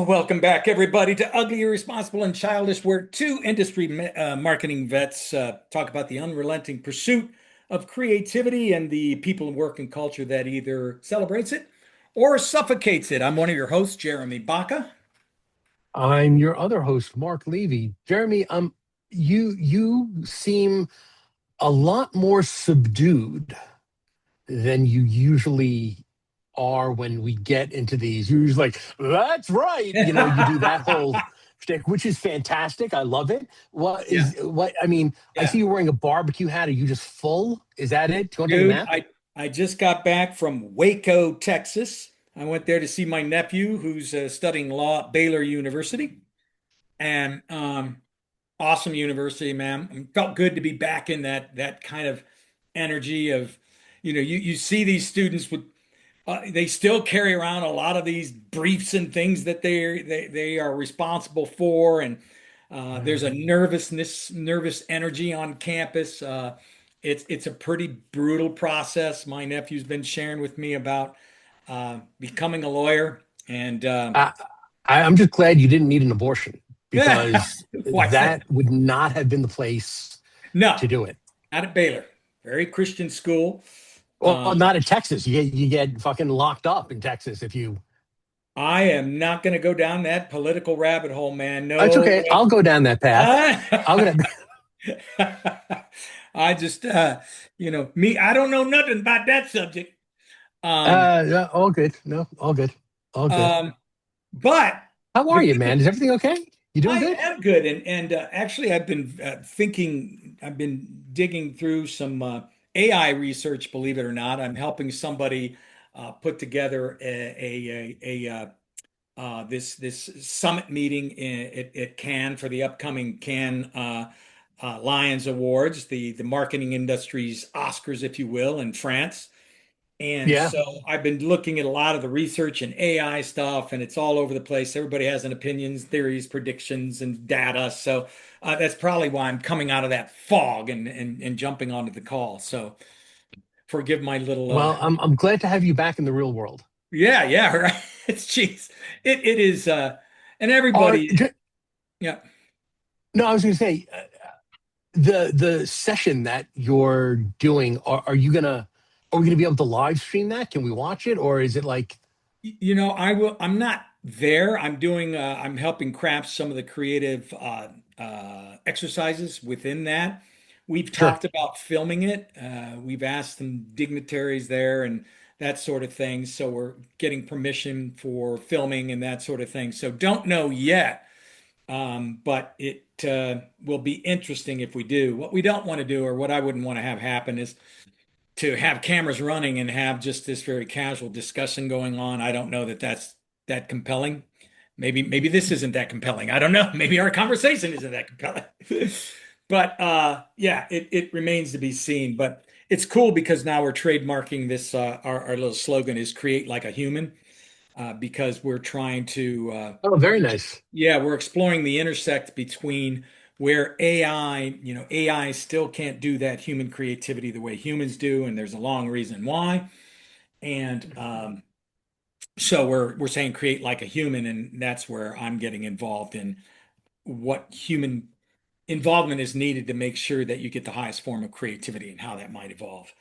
Welcome back, everybody, to Ugly, Irresponsible, and Childish, where two industry marketing vets talk about the unrelenting pursuit of creativity and the people, work, and culture that either celebrates it or suffocates it. I'm one of your hosts, Jeremy Baca. I'm your other host, Mark Levy. Jeremy, you seem a lot more subdued than you usually are when we get into these. You're usually like, "That's right," you do that whole shtick, which is fantastic. I love it. Yeah, I mean, I yeah. see you wearing a barbecue hat. Are you just full? Is that it? Do you want to take a Dude, nap? I just got back from Waco, Texas. I went there to see my nephew who's studying law at Baylor University. And awesome university, man. It felt good to be back in that kind of energy of, you see these students with they still carry around a lot of these briefs and things that they are responsible for, and there's a nervous energy on campus. It's a pretty brutal process. My nephew's been sharing with me about becoming a lawyer, and I, I'm just glad you didn't need an abortion because why? that would not have been the place No, to do it. not at Baylor. Very Christian school. Well, Um, not in Texas. You get fucking locked up in Texas if you. I am not going to go down that political rabbit hole, man. It's No okay. way. I'll go down that path. I'm gonna. I just, me, I don't know nothing about that subject. Um, Yeah, all good. No, all good. All good. um, but How the are you, good man? Is everything okay? You doing I good? am good, and actually, I've been thinking, I've been digging through some AI research. Believe it or not, I'm helping somebody put together this summit meeting at Cannes for the upcoming Cannes Lions Awards, the marketing industry's Oscars, if you will, in France. And Yeah. so I've been looking at a lot of the research and AI stuff, and it's all over the place. Everybody has an opinions, theories, predictions, and data. So that's probably why I'm coming out of that fog and jumping onto the call. So forgive my little Well, I'm glad to have you back in the real world. yeah, yeah, right. It's geez. It is and Are everybody, yeah. no, I was going to say the session that you're doing. Are we gonna be able to live stream that? Can we watch it, or is it like? I'm not there. I'm helping craft some of the creative exercises within that. We've Sure. talked about filming it. We've asked some dignitaries there and that sort of thing. So we're getting permission for filming and that sort of thing. So don't know yet, but it will be interesting if we do. What we don't want to do, or what I wouldn't want to have happen, is to have cameras running and have just this very casual discussion going on. I don't know that that's that compelling. Maybe this isn't that compelling. I don't know. Maybe our conversation isn't that compelling. But yeah, it remains to be seen. But it's cool because now we're trademarking this. Our little slogan is "Create like a human," because we're trying to Oh, very nice. yeah, we're exploring the intersect between where AI still can't do that human creativity the way humans do, and there's a long reason why. And so we're saying create like a human, and that's where I'm getting involved in what human involvement is needed to make sure that you get the highest form of creativity and how that might evolve.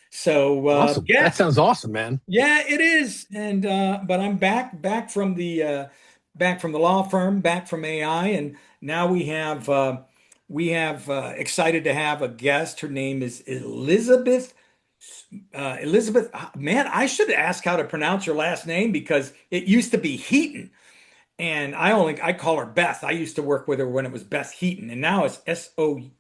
So Awesome. yeah, That sounds awesome, man. yeah, it is. And but I'm back from the law firm, back from AI, and now we have excited to have a guest. Her name is Elizabeth. Elizabeth, man, I should ask how to pronounce her last name because it used to be Heaton, and I call her Beth. I used to work with her when it was Beth Heaton, and now it's Sousa.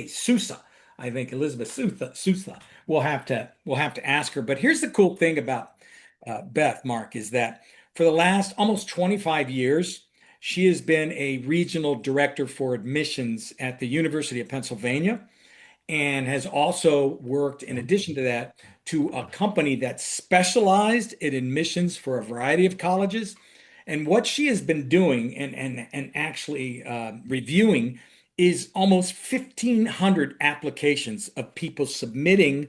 Sousa. I think Elizabeth Sousa. We'll have to ask her. But here's the cool thing about Beth, Mark, is that for the last almost 25 years, she has been a regional director for admissions at the University of Pennsylvania. and has also worked, in addition to that, to a company that specialized in admissions for a variety of colleges. And what she has been doing and actually reviewing is almost 1,500 applications of people submitting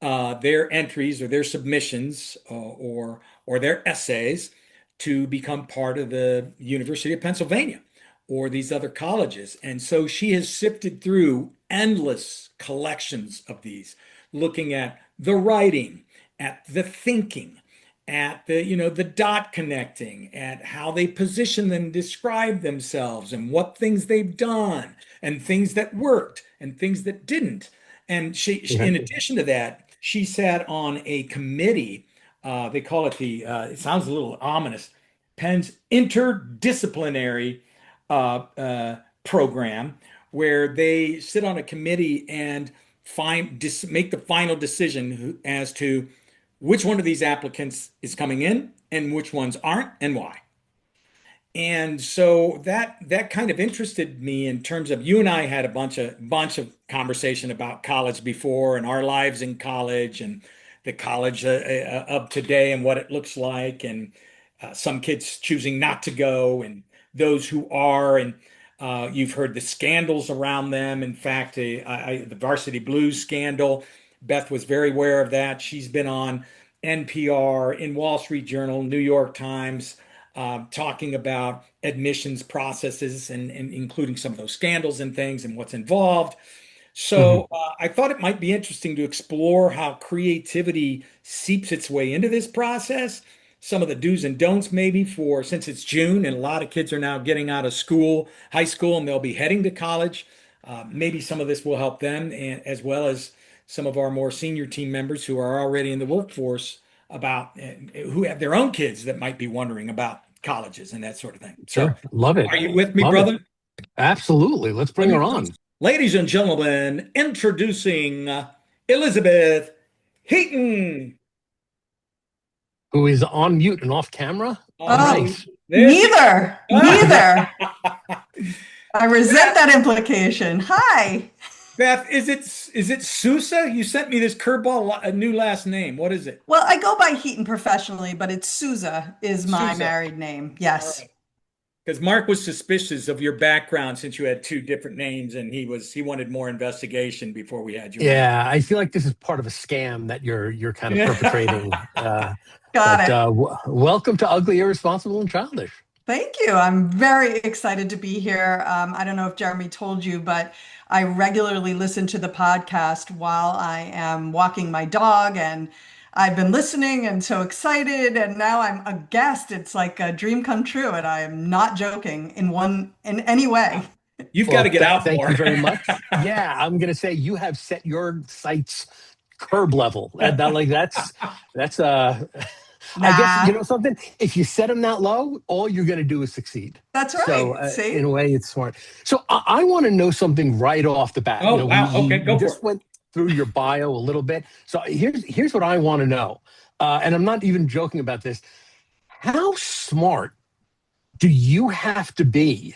their entries or their submissions or their essays to become part of the University of Pennsylvania or these other colleges. And so she has sifted through endless collections of these, looking at the writing, at the thinking, at the dot connecting, at how they position and describe themselves and what things they've done and things that worked and things that didn't. And Okay. in addition to that, she sat on a committee. They call it it sounds a little ominous, Penn's interdisciplinary program, where they sit on a committee and make the final decision as to which one of these applicants is coming in and which ones aren't and why. And so that kind of interested me in terms of you and I had a bunch of conversation about college before and our lives in college and the college of today and what it looks like and some kids choosing not to go and those who are and you've heard the scandals around them. In fact, the Varsity Blues scandal, Beth was very aware of that. She's been on NPR, in Wall Street Journal, New York Times talking about admissions processes and including some of those scandals and things and what's involved. Mhm. So I thought it might be interesting to explore how creativity seeps its way into this process. Some of the do's and don'ts, maybe for since it's June and a lot of kids are now getting out of school, high school, and they'll be heading to college. Maybe some of this will help them, and as well as some of our more senior team members who are already in the workforce about who have their own kids that might be wondering about colleges and that sort of thing. So, Sure. Love it. are you with me, Love it. brother? Absolutely. Let's Let bring me her please, on. ladies and gentlemen, introducing Elizabeth Heaton. Who is on mute and off camera? All On Oh, right. mute. There she neither, is. neither. I resent Beth, that implication. Hi. Beth, is it Sousa? You sent me this curveball, a new last name. What is it? Well, I go by Heaton professionally, but it's Souza is my Sousa. married name. All Yes. right. Because Mark was suspicious of your background since you had two different names, and he wanted more investigation before we had you on. Yeah, I feel like this is part of a scam that you're kind of Yeah. perpetrating. Got But it. welcome to Ugly, Irresponsible, and Childish. Thank you. I'm very excited to be here. I don't know if Jeremy told you, but I regularly listen to the podcast while I am walking my dog, and I've been listening and so excited. And now I'm a guest. It's like a dream come true, and I am not joking in any way. You've got to Well, get out thank you more. very much. Yeah, I'm gonna say you have set your sights curb level. That's I guess you Nah, know something. If you set them that low, all you're gonna do is succeed. that's So right. in See? a way, it's smart. So I want to know something right off the bat. You Oh, know, wow. Okay, we go for it. just went through your bio a little bit. So here's what I want to know, and I'm not even joking about this. How smart do you have to be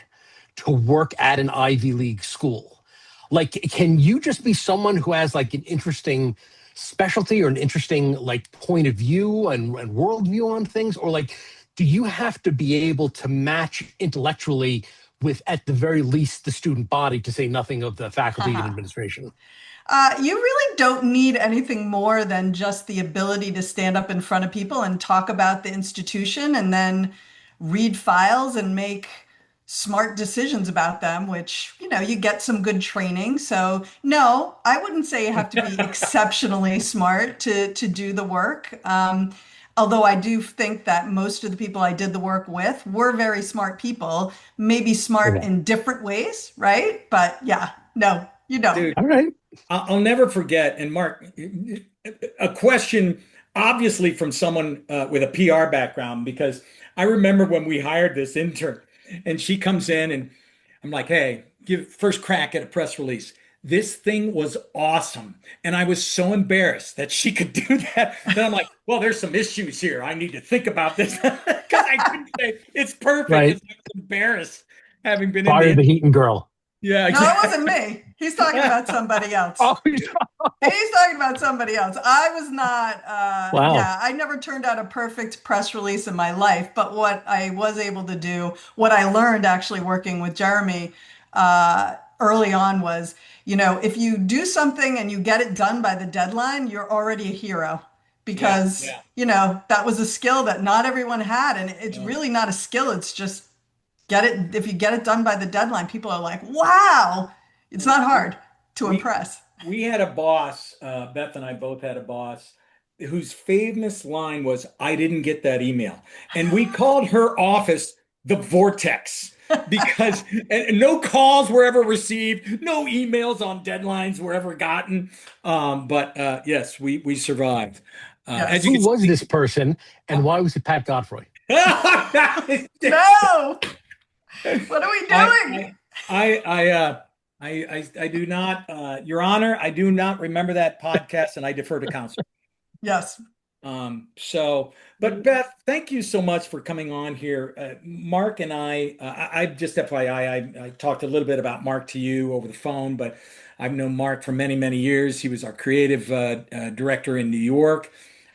to work at an Ivy League school? Like, can you just be someone who has like an interesting specialty or an interesting like point of view and worldview on things? Or like, do you have to be able to match intellectually with, at the very least, the student body, to say nothing of the faculty and Haha. administration? You really don't need anything more than just the ability to stand up in front of people and talk about the institution and then read files and make smart decisions about them, which, you get some good training. So, no, I wouldn't say you have to be exceptionally smart to do the work. Although I do think that most of the people I did the work with were very smart people, maybe smart Okay. in different ways, right? But yeah, no, you don't. Dude, All right. I'll never forget. And Mark, a question obviously from someone with a PR background, because I remember when we hired this intern and she comes in and I'm like, hey, give first crack at a press release. This thing was awesome. And I was so embarrassed that she could do that. That I'm like, well, there's some issues here. I need to think about this because I couldn't say it's perfect Right. because I was embarrassed having been in the Fire the industry. Heaton girl. Yeah, No, it exactly. wasn't me. He's talking about somebody else. Oh, He's talking about somebody else. I was not, wow. yeah, I never turned out a perfect press release in my life. But what I was able to do, what I learned actually working with Jeremy early on was, if you do something and you get it done by the deadline, you're already a hero Yeah, because, yeah. that was a skill that not everyone had. And it's No. really not a skill. It's just get it. If you get it done by the deadline, people are like, wow, it's not hard to We impress. we had a boss, Beth and I both had a boss whose famous line was, "I didn't get that email." And we called her office the Vortex because and no calls were ever received, no emails on deadlines were ever gotten. But yes, we survived. As you Yes. Who can was see. this person, and why was it Pat Godfrey? No, what are we I doing? I I do not, Your Honor, I do not remember that podcast, and I defer to counsel. Yes. But Beth, thank you so much for coming on here. Mark and I just FYI, I talked a little bit about Mark to you over the phone, but I've known Mark for many, many years. He was our creative director in New York.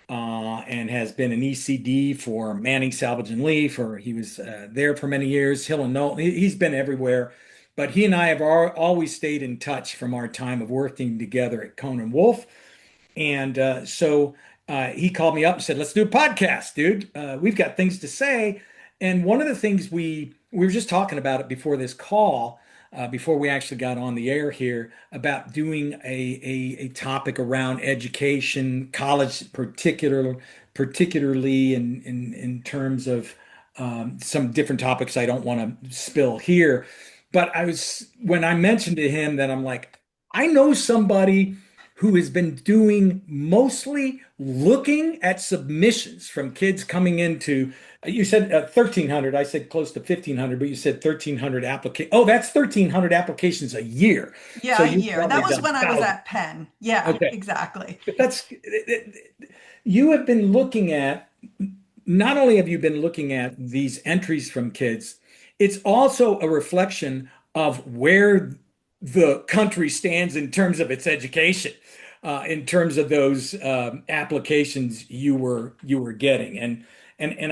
And has been an ECD for Manning Salvage and Leaf, or he was there for many years. Hill and Knowlton, he's been everywhere. But he and I have always stayed in touch from our time of working together at Conan Wolf. And he called me up and said, "Let's do a podcast, dude. We've got things to say." And one of the things we were just talking about it before this call, before we actually got on the air here, about doing a topic around education, college, particularly in terms of some different topics I don't want to spill here. But when I mentioned to him that I'm like, I know somebody who has been doing mostly looking at submissions from kids coming into, you said 1,300, I said close to 1,500, but you said 1,300 applications. Oh, that's 1,300 applications a year. So Yeah, a you've year. That probably was done when I was thousands. at Penn. Yeah, Okay. exactly. But you have been looking at, not only have you been looking at these entries from kids, it's also a reflection of where the country stands in terms of its education, in terms of those applications you were getting, and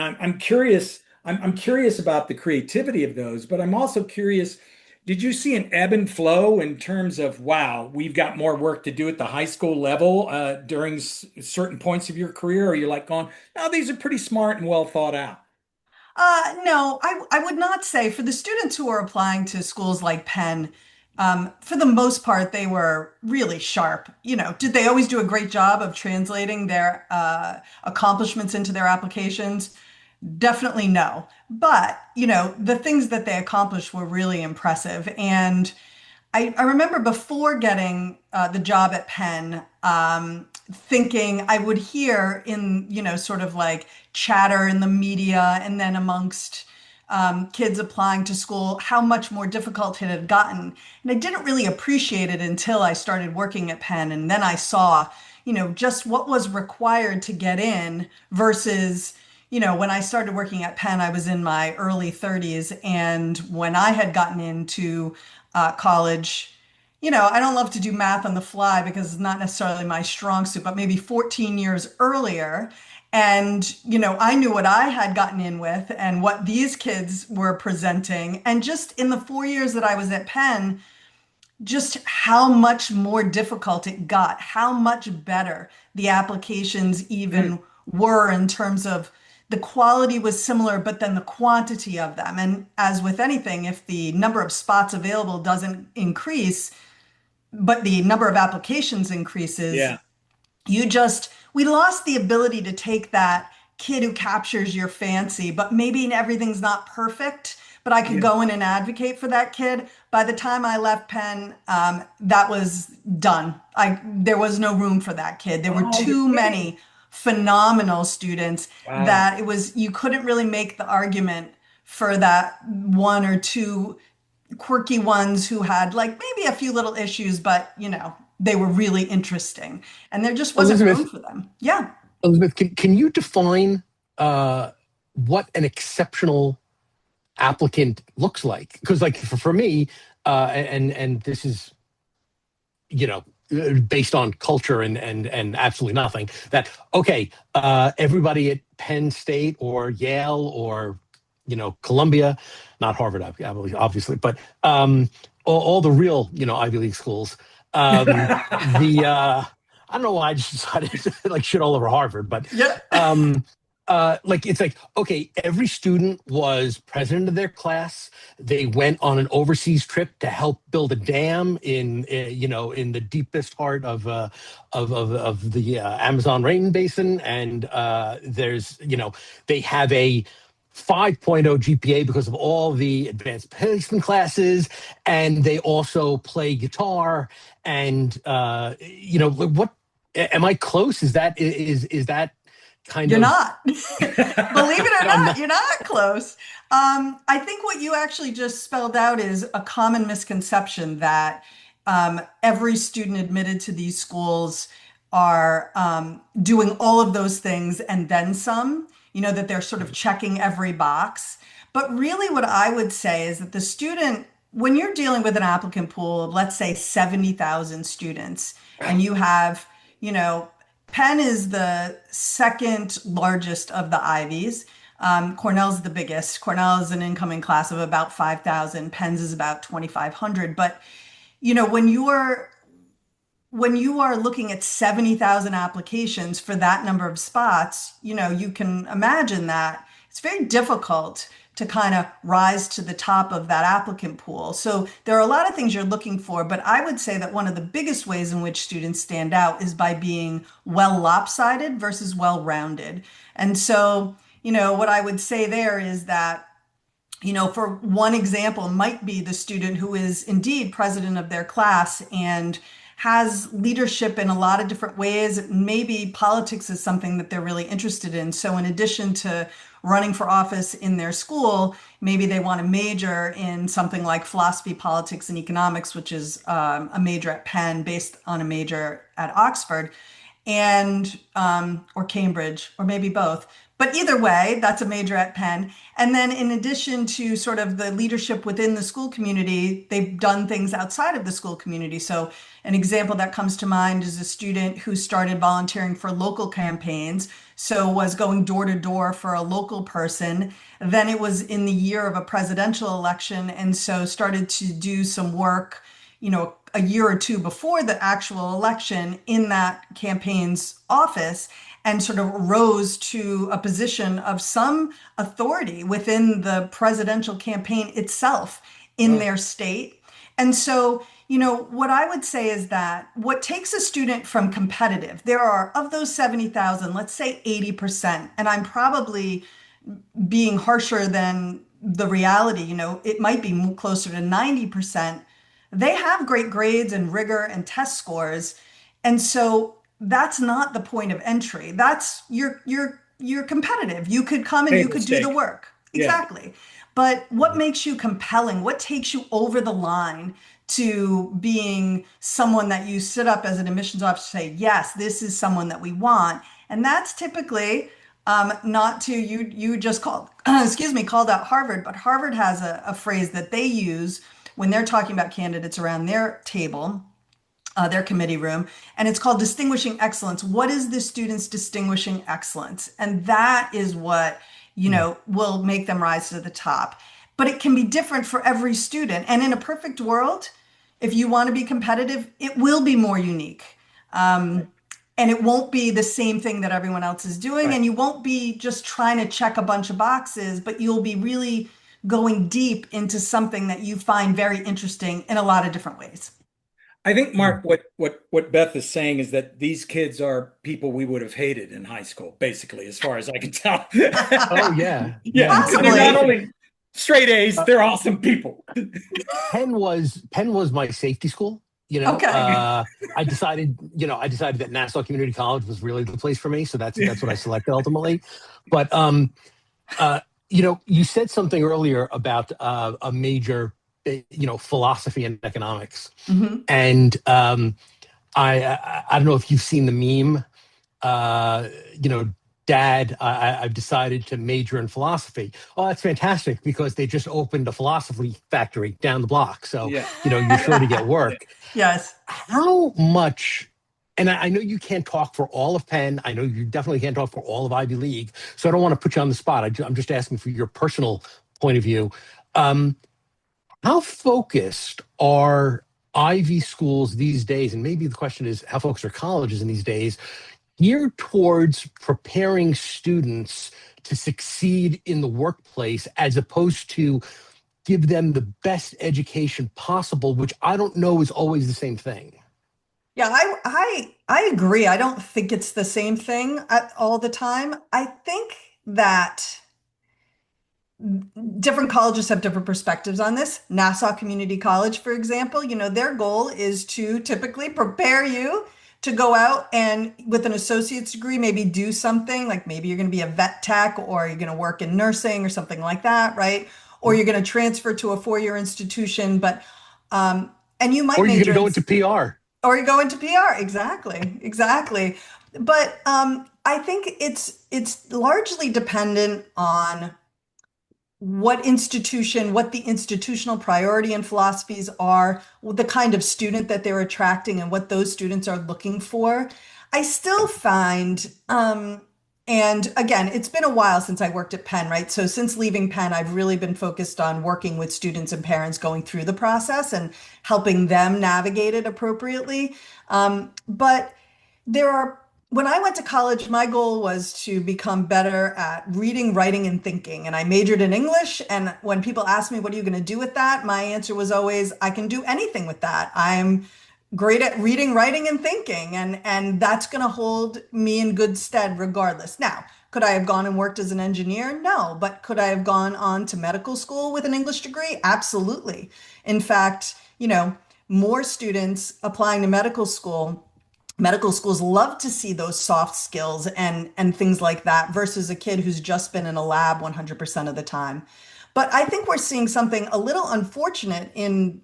I'm curious. I'm curious about the creativity of those, but I'm also curious. Did you see an ebb and flow in terms of, wow, we've got more work to do at the high school level during certain points of your career? Or you're like going, no, these are pretty smart and well thought out. No, I would not say for the students who are applying to schools like Penn, for the most part, they were really sharp. Did they always do a great job of translating their accomplishments into their applications? Definitely no. But, the things that they accomplished were really impressive. And I remember before getting the job at Penn, thinking I would hear in, sort of like chatter in the media and then amongst kids applying to school how much more difficult it had gotten. And I didn't really appreciate it until I started working at Penn. And then I saw, just what was required to get in versus when I started working at Penn, I was in my early 30s. And when I had gotten into college, I don't love to do math on the fly because it's not necessarily my strong suit, but maybe 14 years earlier. And, I knew what I had gotten in with and what these kids were presenting. And just in the 4 years that I was at Penn, just how much more difficult it got, how much better the applications Mm, even were in terms of the quality was similar, but then the quantity of them. And as with anything, if the number of spots available doesn't increase, but the number of applications increases, yeah, we lost the ability to take that kid who captures your fancy, but maybe everything's not perfect, but I could yeah. go in and advocate for that kid. By the time I left Penn, that was done. There was no room for that kid. There were Oh, you're too kidding. many phenomenal students Wow. that you couldn't really make the argument for that one or two quirky ones who had like maybe a few little issues, but they were really interesting. And there just wasn't room Elizabeth, for them. Yeah. Elizabeth, can you define uh, what an exceptional applicant looks like? Because, like, for me, and this is based on culture and absolutely nothing, that okay, everybody at Penn State or Yale or Columbia, not Harvard, obviously, but all the real Ivy League schools. The I don't know why I just decided to like shit all over Harvard, but Yeah. like it's like okay, every student was president of their class. They went on an overseas trip to help build a dam in the deepest heart of the Amazon rain basin, and there's they have a 5.0 GPA because of all the advanced placement classes, and they also play guitar. And what am I close? Is that kind You're of not. Believe it or I'm not, not, you're not close. I think what you actually just spelled out is a common misconception that every student admitted to these schools are doing all of those things and then some, that they're sort of checking every box. But really, what I would say is that the student, when you're dealing with an applicant pool of, let's say, 70,000 students, and you have, you know, Penn is the second largest of the Ivies. Cornell's the biggest. Cornell is an incoming class of about 5,000. Penn's is about 2,500. But when you are looking at 70,000 applications for that number of spots, you can imagine that it's very difficult to kind of rise to the top of that applicant pool. So there are a lot of things you're looking for, but I would say that one of the biggest ways in which students stand out is by being well lopsided versus well rounded. And so, what I would say there is that for one example might be the student who is indeed president of their class and has leadership in a lot of different ways. Maybe politics is something that they're really interested in. So in addition to running for office in their school, maybe they want to major in something like philosophy, politics, and economics, which is a major at Penn based on a major at Oxford, and or Cambridge, or maybe both. But either way, that's a major at Penn. And then in addition to sort of the leadership within the school community, they've done things outside of the school community. So an example that comes to mind is a student who started volunteering for local campaigns. So was going door to door for a local person. Then it was in the year of a presidential election. And so started to do some work, a year or two before the actual election in that campaign's office, and sort of rose to a position of some authority within the presidential campaign itself in their state. And so, what I would say is that what takes a student from competitive, there are, of those 70,000, let's say 80%, and I'm probably being harsher than the reality, it might be closer to 90%. They have great grades and rigor and test scores. And so that's not the point of entry. That's you're competitive. You could come and you Table could do the stake. work. Yeah. Exactly. But what makes you compelling? What takes you over the line to being someone that you sit up as an admissions officer say, yes, this is someone that we want? And that's typically not to you just called called out Harvard, but Harvard has a phrase that they use when they're talking about candidates around their table, their committee room, and it's called distinguishing excellence. What is the student's distinguishing excellence? And that is what, will make them rise to the top. But it can be different for every student. And in a perfect world, if you want to be competitive, it will be more unique. And it won't be the same thing that everyone else is doing. Right. And you won't be just trying to check a bunch of boxes, but you'll be really going deep into something that you find very interesting in a lot of different ways. I think, Mark, what Beth is saying is that these kids are people we would have hated in high school, basically, as far as I can tell. Oh yeah, Yeah, yeah. because they're not Possibly. only straight A's, they're awesome people. Penn was my safety school. Okay. I decided that Nassau Community College was really the place for me, so that's what I selected ultimately. But you said something earlier about a major, philosophy and economics, Hmm. and I don't know if you've seen the meme. Uh, you know, Dad, I've decided to major in philosophy. Oh, that's fantastic because they just opened a philosophy factory down the block. So, Yeah. you're sure to get work. Yes. How much, and I know you can't talk for all of Penn. I know you definitely can't talk for all of Ivy League. So I don't want to put you on the spot. I'm just asking for your personal point of view. Um, how focused are Ivy schools these days? And maybe the question is, how focused are colleges in these days geared towards preparing students to succeed in the workplace as opposed to give them the best education possible, which I don't know is always the same thing. Yeah, I agree. I don't think it's the same thing all the time. I think that different colleges have different perspectives on this. Nassau Community College, for example, their goal is to typically prepare you to go out and with an associate's degree, maybe do something like maybe you're going to be a vet tech or you're going to work in nursing or something like that, right? Or you're going to transfer to a four-year institution, and you might Or you're going to major in go into PR. or you go into PR. Exactly. Exactly. But I think it's largely dependent on what the institutional priority and philosophies are, the kind of student that they're attracting, and what those students are looking for. I still find, and again, it's been a while since I worked at Penn, right? So since leaving Penn, I've really been focused on working with students and parents going through the process and helping them navigate it appropriately. But there are when I went to college, my goal was to become better at reading, writing, and thinking. And I majored in English. And when people ask me, what are you going to do with that? My answer was always, I can do anything with that. I'm great at reading, writing, and thinking. And that's going to hold me in good stead regardless. Now, could I have gone and worked as an engineer? No. But could I have gone on to medical school with an English degree? Absolutely. In fact, more students applying to medical schools love to see those soft skills and things like that versus a kid who's just been in a lab 100% of the time. But I think we're seeing something a little unfortunate and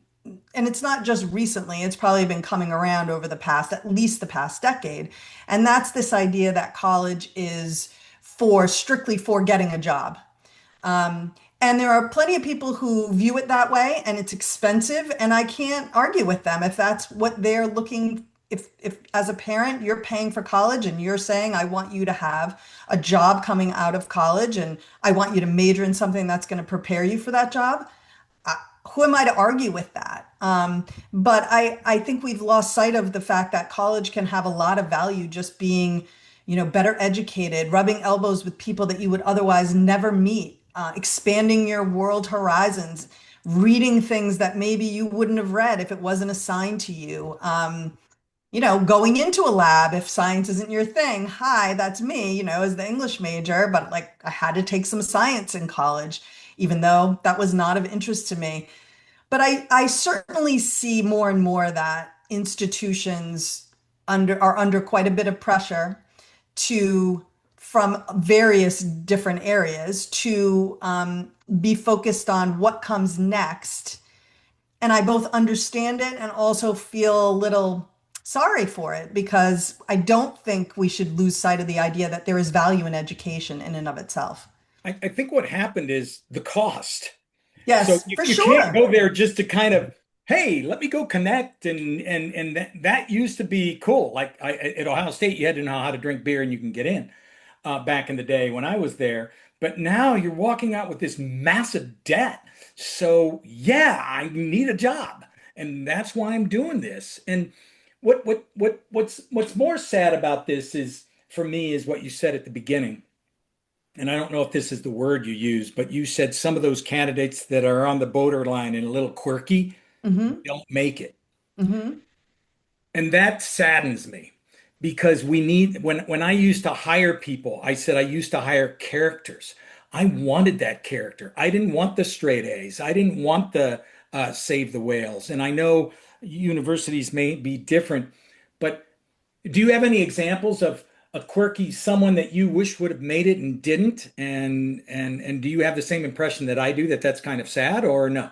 it's not just recently, it's probably been coming around over at least the past decade. And that's this idea that college is strictly for getting a job. And there are plenty of people who view it that way, and it's expensive, and I can't argue with them if that's what they're looking. If as a parent you're paying for college and you're saying I want you to have a job coming out of college and I want you to major in something that's going to prepare you for that job, who am I to argue with that? But I think we've lost sight of the fact that college can have a lot of value just being, better educated, rubbing elbows with people that you would otherwise never meet, expanding your world horizons, reading things that maybe you wouldn't have read if it wasn't assigned to you. Going into a lab if science isn't your thing. Hi, that's me, as the English major, but like I had to take some science in college, even though that was not of interest to me. But I certainly see more and more that institutions are under quite a bit of pressure to from various different areas to be focused on what comes next. And I both understand it and also feel a little sorry for it because I don't think we should lose sight of the idea that there is value in education in and of itself. I think what happened is the cost. So Yes, you, for you can't sure. go there just to kind of, hey, let me go connect and that used to be cool. Like at Ohio State, you had to know how to drink beer and you can get in back in the day when I was there. But now you're walking out with this massive debt. So yeah, I need a job, and that's why I'm doing this. And what's more sad about this is for me is what you said at the beginning. And I don't know if this is the word you use, but you said some of those candidates that are on the borderline and a little quirky Hmm. don't make it. Hmm. And that saddens me because we need when I used to hire people, I said I used to hire characters. I wanted that character. I didn't want the straight A's. I didn't want the save the whales. And I know universities may be different, but do you have any examples of a quirky someone that you wish would have made it and didn't? And do you have the same impression that I do that that's kind of sad or no?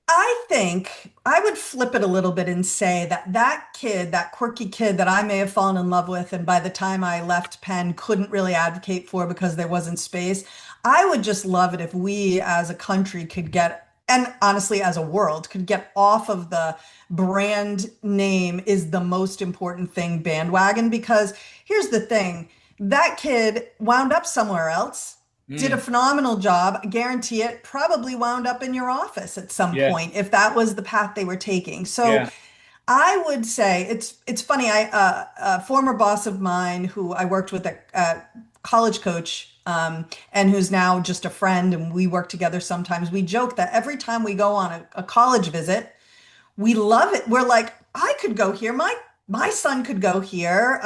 I think I would flip it a little bit and say that that kid, that quirky kid that I may have fallen in love with, and by the time I left Penn couldn't really advocate for because there wasn't space, I would just love it if we as a country could get, and honestly as a world, could get off of the brand name is the most important thing bandwagon. Because here's the thing, that kid wound up somewhere else, did a Mm, phenomenal job. I guarantee it, probably wound up in your office at some yeah, point if that was the path they were taking. So yeah. I would say it's funny. A former boss of mine who I worked with at college coach, and who's now just a friend, and we work together sometimes. We joke that every time we go on a college visit, we love it. We're like, I could go here. My son could go here.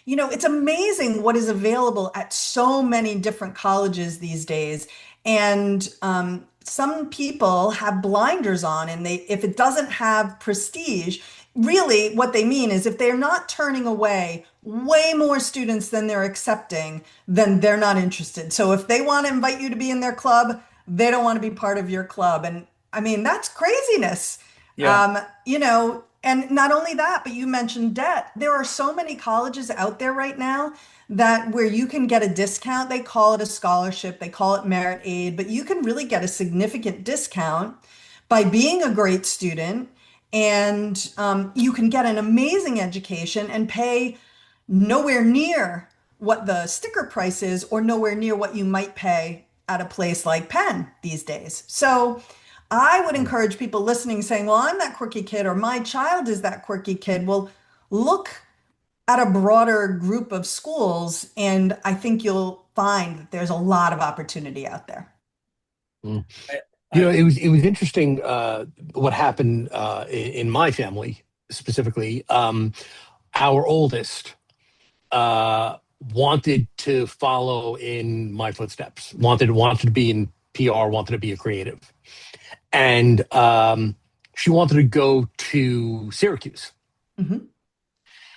It's amazing what is available at so many different colleges these days. And some people have blinders on, and they if it doesn't have prestige, really what they mean is if they're not turning away way more students than they're accepting, then they're not interested. So if they want to invite you to be in their club, they don't want to be part of your club. And I mean, that's craziness. Yeah. And not only that, but you mentioned debt. There are so many colleges out there right now that where you can get a discount. They call it a scholarship, they call it merit aid, but you can really get a significant discount by being a great student. And you can get an amazing education and pay nowhere near what the sticker price is, or nowhere near what you might pay at a place like Penn these days. So I would encourage people listening saying, well, I'm that quirky kid, or my child is that quirky kid. Well, look at a broader group of schools, and I think you'll find that there's a lot of opportunity out there. Mm. I, You I, know, it was interesting what happened in my family specifically. Our oldest wanted to follow in my footsteps. Wanted to be in PR. Wanted to be a creative, and she wanted to go to Syracuse. Mhm.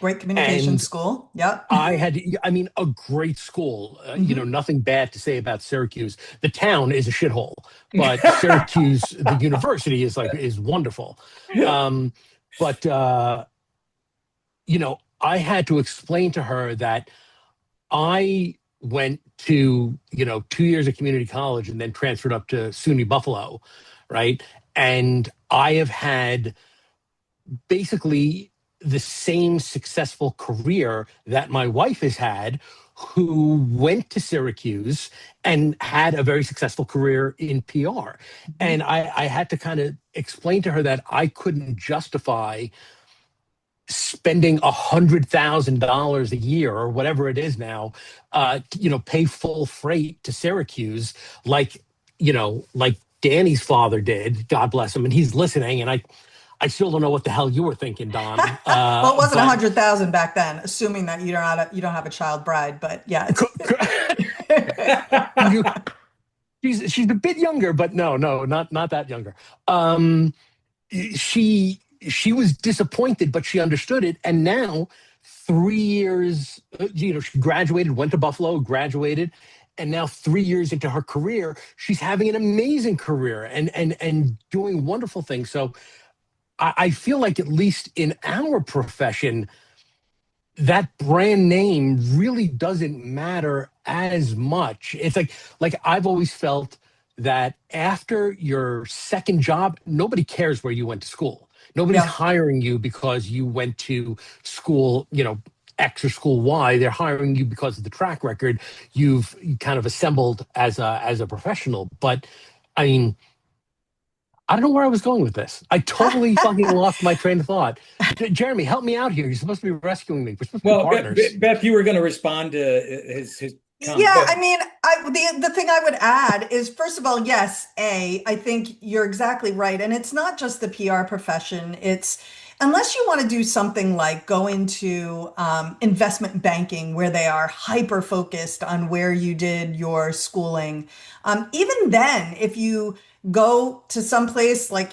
Great communication And school. Yep. I mean, a great school. hmm Nothing bad to say about Syracuse. The town is a shithole, but Syracuse, the university is wonderful. Um, but I had to explain to her that I went to 2 years of community college and then transferred up to SUNY Buffalo, right? And I have had basically the same successful career that my wife has had, who went to Syracuse and had a very successful career in PR. And I had to kind of explain to her that I couldn't justify spending $100,000 a year or whatever it is now, pay full freight to Syracuse, like Danny's father did. God bless him, and he's listening. And I still don't know what the hell you were thinking, Don. Well, it wasn't a But hundred thousand back then, assuming that you don't have a child bride. But yeah, you, she's a bit younger, but no, not that younger. Um, she was disappointed, but she understood it. And now, 3 years, she graduated, went to Buffalo, graduated, and now 3 years into her career, she's having an amazing career and doing wonderful things. So I feel like at least in our profession, that brand name really doesn't matter as much. It's like I've always felt that after your second job, nobody cares where you went to school. Nobody's yeah. hiring you because you went to school, X or school Y. They're hiring you because of the track record you've kind of assembled as a professional. But I mean, I don't know where I was going with this. I totally fucking lost my train of thought. Jeremy, help me out here. You're supposed to be rescuing me. We're supposed to be well, partners. Beth, you were going to respond to his comment. Yeah, I mean, the thing I would add is, first of all, yes, I think you're exactly right. And it's not just the PR profession. It's unless you want to do something like go into investment banking where they are hyper focused on where you did your schooling. Even then, if you go to some place like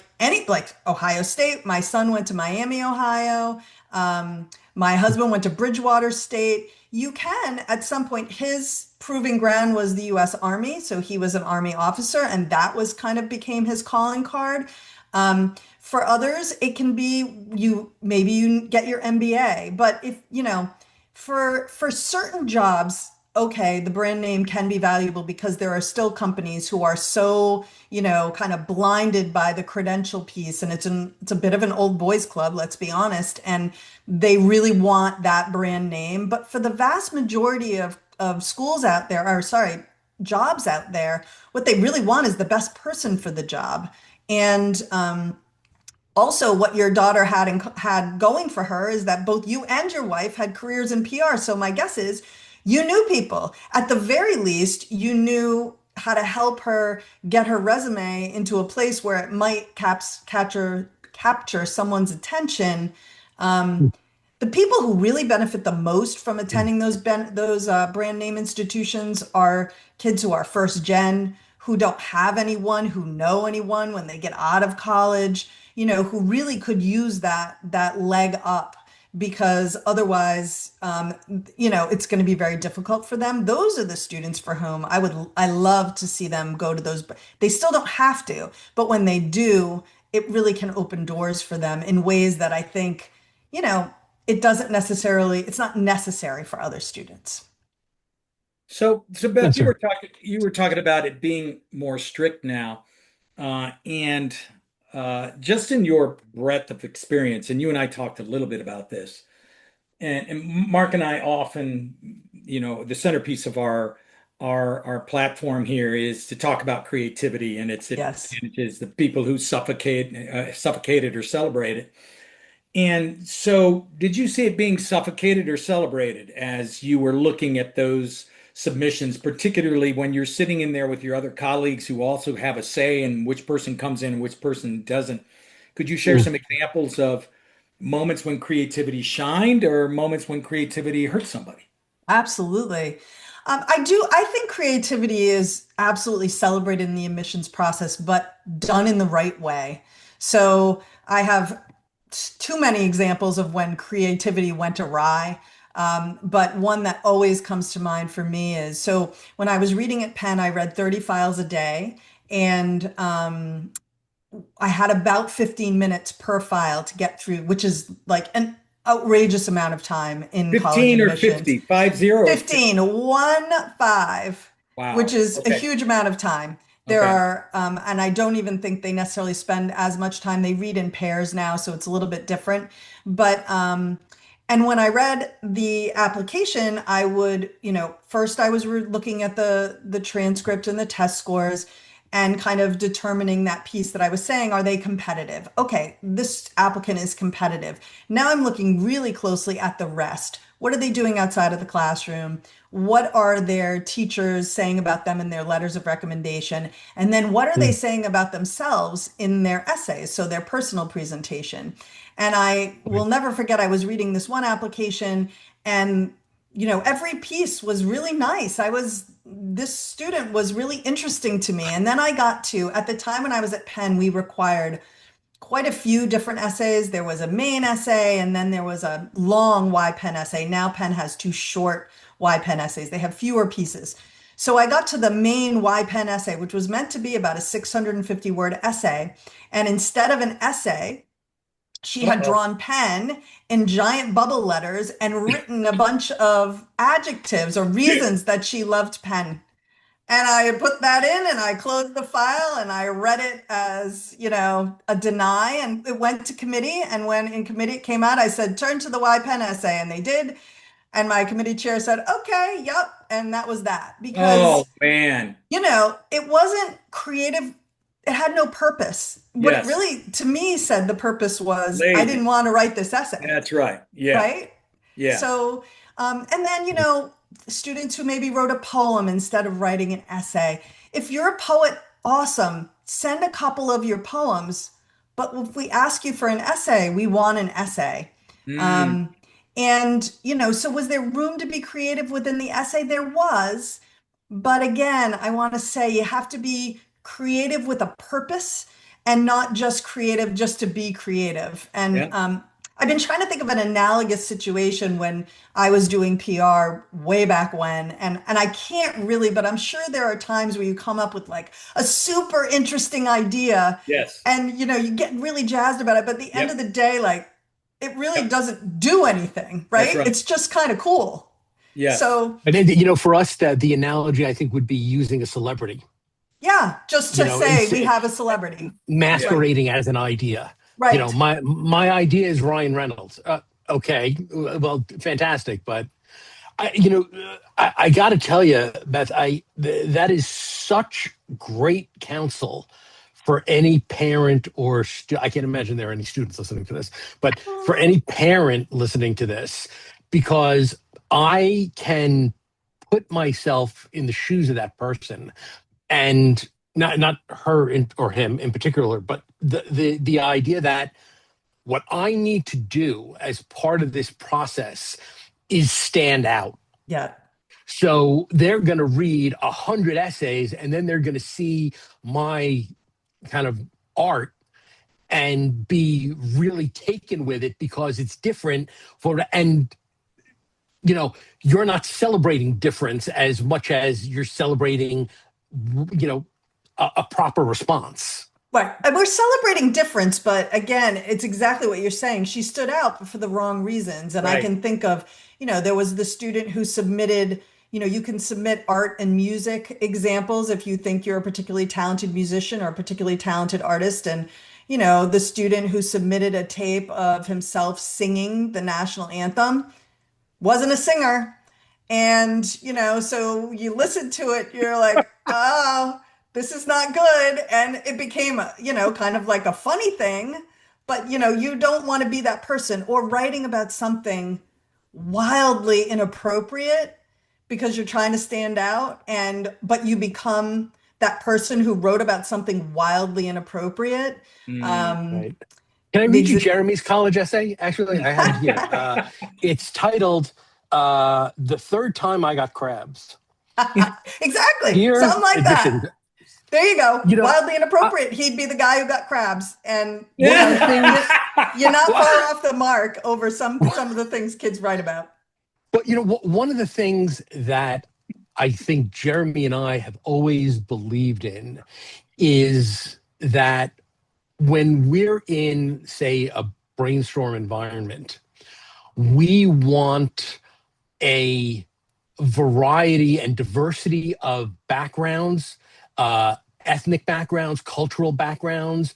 Ohio State, my son went to Miami, Ohio. My husband went to Bridgewater State. You can, at some point, his proving ground was the US Army. So he was an Army officer, and that was kind of became his calling card. For others, it can be you maybe you get your MBA, but if you know, for certain jobs, okay, the brand name can be valuable because there are still companies who are so, kind of blinded by the credential piece, and it's a bit of an old boys club, let's be honest, and they really want that brand name. But for the vast majority of schools out there, or sorry, jobs out there, what they really want is the best person for the job. And also what your daughter had going for her is that both you and your wife had careers in PR. So my guess is you knew people. At the very least, you knew how to help her get her resume into a place where it might capture someone's attention. The people who really benefit the most from attending those brand name institutions are kids who are first gen, who don't have anyone, who know anyone when they get out of college, who really could use that leg up because otherwise, it's going to be very difficult for them. Those are the students for whom I love to see them go to those. They still don't have to, but when they do, it really can open doors for them in ways that I think, it's not necessary for other students. So Beth, Yes, sir. you were talking about it being more strict now, and just in your breadth of experience, and you and I talked a little bit about this, and Mark and I often, the centerpiece of our platform here is to talk about creativity and its Yes. advantages, the people who suffocate it or celebrate it. And so, did you see it being suffocated or celebrated as you were looking at those submissions, particularly when you're sitting in there with your other colleagues who also have a say in which person comes in and which person doesn't? Could you share Mm. some examples of moments when creativity shined or moments when creativity hurt somebody? Absolutely. I think creativity is absolutely celebrated in the admissions process, but done in the right way. So I have too many examples of when creativity went awry. But one that always comes to mind for me is so when I was reading at Penn, I read 30 files a day, and I had about 15 minutes per file to get through, which is like an outrageous amount of time in college 15 or admissions. 50, 50 or 50. 15, 1 5, which Wow. is a Okay. huge amount of time. There Okay. are, and I don't even think they necessarily spend as much time. They read in pairs now, so it's a little bit different. But, and when I read the application, I would, first I was looking at the transcript and the test scores and kind of determining that piece that I was saying, are they competitive? Okay, this applicant is competitive. Now I'm looking really closely at the rest. What are they doing outside of the classroom? What are their teachers saying about them in their letters of recommendation? And then what are they Mm. saying about themselves in their essays, so their personal presentation? And I will Right. never forget, I was reading this one application, and every piece was really nice. This student was really interesting to me. And then I got to, at the time when I was at Penn, we required quite a few different essays. There was a main essay, and then there was a long Y Penn essay. Now Penn has two short Y Penn essays. They have fewer pieces. So I got to the main Y Penn essay, which was meant to be about a 650-word essay. And instead of an essay, she had Uh-oh. drawn pen in giant bubble letters and written a bunch of adjectives or reasons that she loved pen. And I put that in and I closed the file and I read it as, a deny, and it went to committee. And when in committee it came out, I said, turn to the Y Penn essay. And they did. And my committee chair said, okay, yep. And that was that Oh because man. it wasn't creative. It had no purpose. What it Yes. really, to me, said the purpose was I didn't Lazy. want to write this essay, That's right. Yeah. right? Yeah. So, and then, students who maybe wrote a poem instead of writing an essay. If you're a poet, awesome. Send a couple of your poems. But if we ask you for an essay, we want an essay. Mm. Um, and, so was there room to be creative within the essay? There was. But again, I want to say you have to be creative with a purpose and not just creative just to be creative. And Yeah. I've been trying to think of an analogous situation when I was doing PR way back when, and I can't really, but I'm sure there are times where you come up with like a super interesting idea, Yes. and you get really jazzed about it, but at the end of Yep. the day, like it really Yep. doesn't do anything, That's right? right. It's just kind of cool. Yes. So But for us, that the analogy I think would be using a celebrity, yeah, just to and say we have a celebrity. Yeah. Right. masquerading as an idea. Right. My idea is Ryan Reynolds. Okay, well, fantastic, but I got to tell you, Beth, that is such great counsel for any parent or I can't imagine there are any students listening to this, but for any parent listening to this, because I can put myself in the shoes of that person, and not her or him in particular, but the idea that what I need to do as part of this process is stand out. Yeah. So they're going to read 100 essays, and then they're going to see my kind of art and be really taken with it because it's different and you're not celebrating difference as much as you're celebrating you know a proper response. Right. And we're celebrating difference, but again, it's exactly what you're saying. She stood out but for the wrong reasons. And I Right. can think of, there was the student who submitted, you can submit art and music examples if you think you're a particularly talented musician or a particularly talented artist. And, the student who submitted a tape of himself singing the national anthem wasn't a singer. And, so you listen to it, you're like, oh, this is not good. And it became, kind of like a funny thing. But, you don't want to be that person or writing about something wildly inappropriate because you're trying to stand out. But you become that person who wrote about something wildly inappropriate. Mm. Um, Right. Can I the read you ex- Jeremy's college essay? Actually, I have it here. It's titled "The Third Time I Got Crabs." exactly. Here's Something like that. edition. There you go. You know, Wildly uh, inappropriate. He'd be the guy who got crabs. And one of the things. you're not Well, far off the mark over some of the things kids write about. but one of the things that I think Jeremy and I have always believed in is that when we're in, say, a brainstorm environment, we want a variety and diversity of backgrounds, uh, ethnic backgrounds, cultural backgrounds,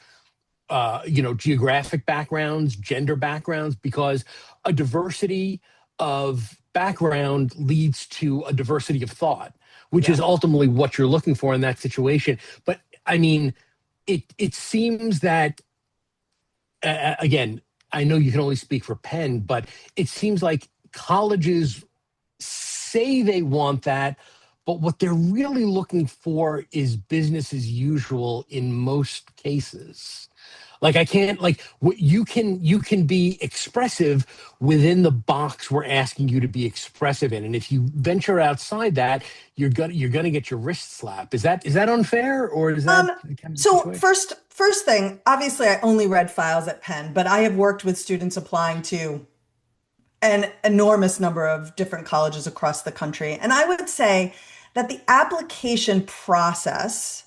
geographic backgrounds, gender backgrounds, because a diversity of background leads to a diversity of thought, which Yeah. is ultimately what you're looking for in that situation. But I mean, it seems that again, I know you can only speak for Penn, but it seems like colleges say they want that, but what they're really looking for is business as usual in most cases. Like I can't like what you can be expressive within the box we're asking you to be expressive in, and if you venture outside that, you're gonna get your wrist slapped. Is that unfair, or is that Um, kind of the so situation? first thing, obviously I only read files at Penn, but I have worked with students applying to an enormous number of different colleges across the country. And I would say that the application process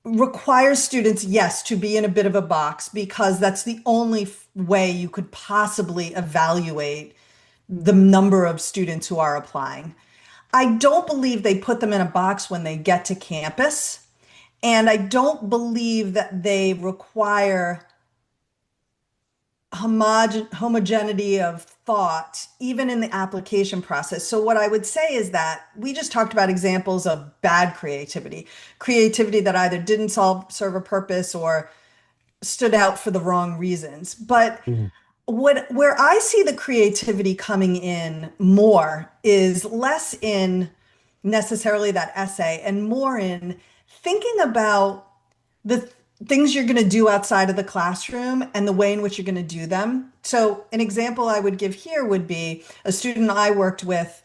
requires students, yes, to be in a bit of a box because that's the only way you could possibly evaluate the number of students who are applying. I don't believe they put them in a box when they get to campus. And I don't believe that they require homogeneity of thought, even in the application process. So, what I would say is that we just talked about examples of bad creativity, creativity that either didn't serve a purpose or stood out for the wrong reasons. But Mhm. where I see the creativity coming in more is less in necessarily that essay and more in thinking about the things you're going to do outside of the classroom and the way in which you're going to do them. So, an example I would give here would be a student I worked with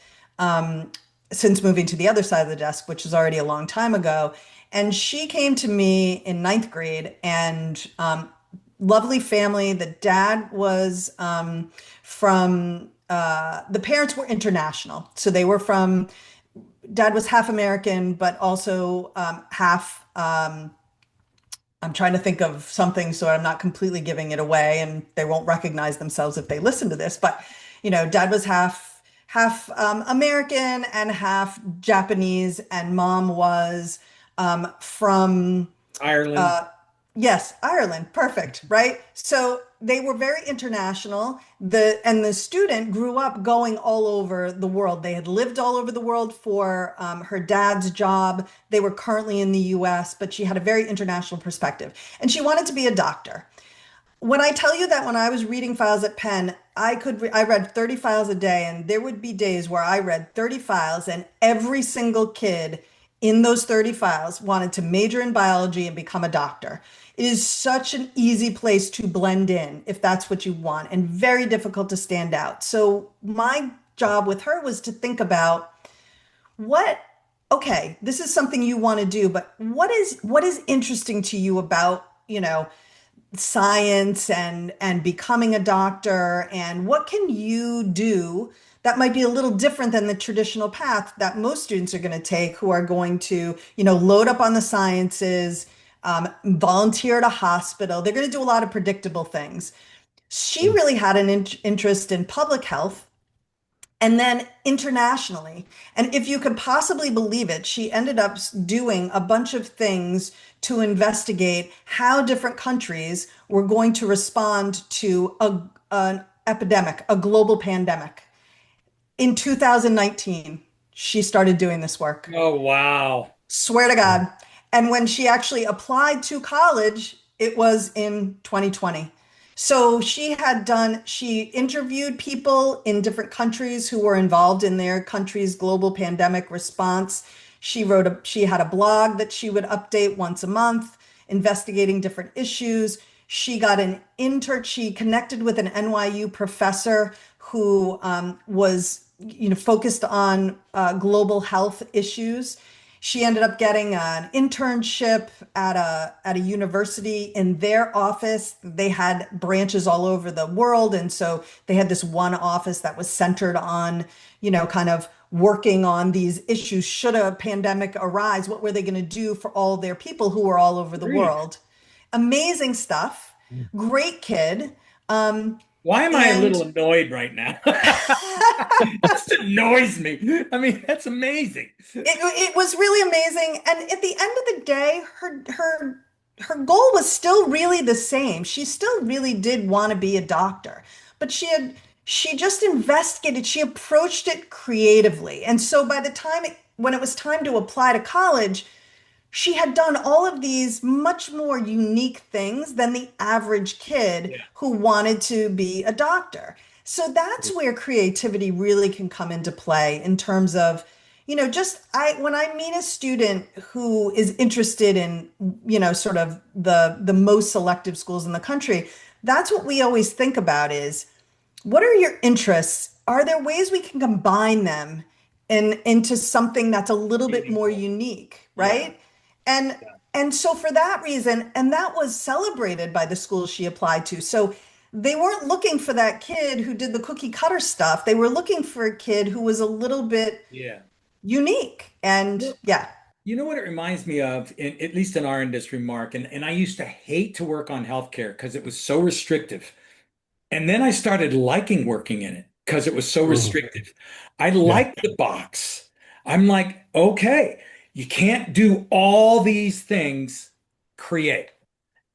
since moving to the other side of the desk, which was already a long time ago. And she came to me in ninth grade and lovely family. The dad was from the parents were international, so they were from. Dad was half American, but also half. I'm trying to think of something so I'm not completely giving it away, and they won't recognize themselves if they listen to this. But dad was half American and half Japanese, and mom was from Ireland. uh, yes, Ireland. Perfect, right? So they were very international. The student grew up going all over the world. They had lived all over the world for her dad's job. They were currently in the US, but she had a very international perspective, and she wanted to be a doctor. When I tell you that when I was reading files at Penn, I read 30 files a day, and there would be days where I read 30 files and every single kid in those 30 files wanted to major in biology and become a doctor. It is such an easy place to blend in if that's what you want, and very difficult to stand out. So my job with her was to think about what okay, this is something you want to do, but what is interesting to you about, science and becoming a doctor, and what can you do that might be a little different than the traditional path that most students are going to take, who are going to load up on the sciences, volunteer at a hospital. They're going to do a lot of predictable things. She Mm. really had an interest in public health, and then internationally. And if you could possibly believe it, she ended up doing a bunch of things to investigate how different countries were going to respond to an epidemic, a global pandemic. In 2019, she started doing this work. Oh, wow. Swear to God. And when she actually applied to college, it was in 2020. So she interviewed people in different countries who were involved in their country's global pandemic response. She had a blog that she would update once a month, investigating different issues. She connected with an NYU professor who was, focused on global health issues. She ended up getting an internship at a university in their office. They had branches all over the world, and so they had this one office that was centered on, kind of working on these issues. Should a pandemic arise, what were they going to do for all their people who were all over the Great. world? Amazing stuff. Mm. Great kid. Why am I a little And annoyed right now? Just annoys me. I mean, that's amazing. it was really amazing. And at the end of the day, her goal was still really the same. She still really did want to be a doctor, but she just investigated. She approached it creatively. And so by the time when it was time to apply to college, she had done all of these much more unique things than the average kid Yeah. who wanted to be a doctor. So that's where creativity really can come into play in terms of, just when I meet a student who is interested in, sort of the most selective schools in the country, that's what we always think about is what are your interests? Are there ways we can combine them into something that's a little bit more Meaningful. unique, Yeah. right? And Yeah. and so for that reason, and that was celebrated by the schools she applied to. So they weren't looking for that kid who did the cookie cutter stuff. They were looking for a kid who was a little bit Yeah. unique. And Well, yeah, you know what it reminds me of, at least in our industry, Mark, and I used to hate to work on healthcare because it was so restrictive. And then I started liking working in it because it was so Mhm. restrictive. I Yeah. liked the box. I'm like, okay, you can't do all these things, create.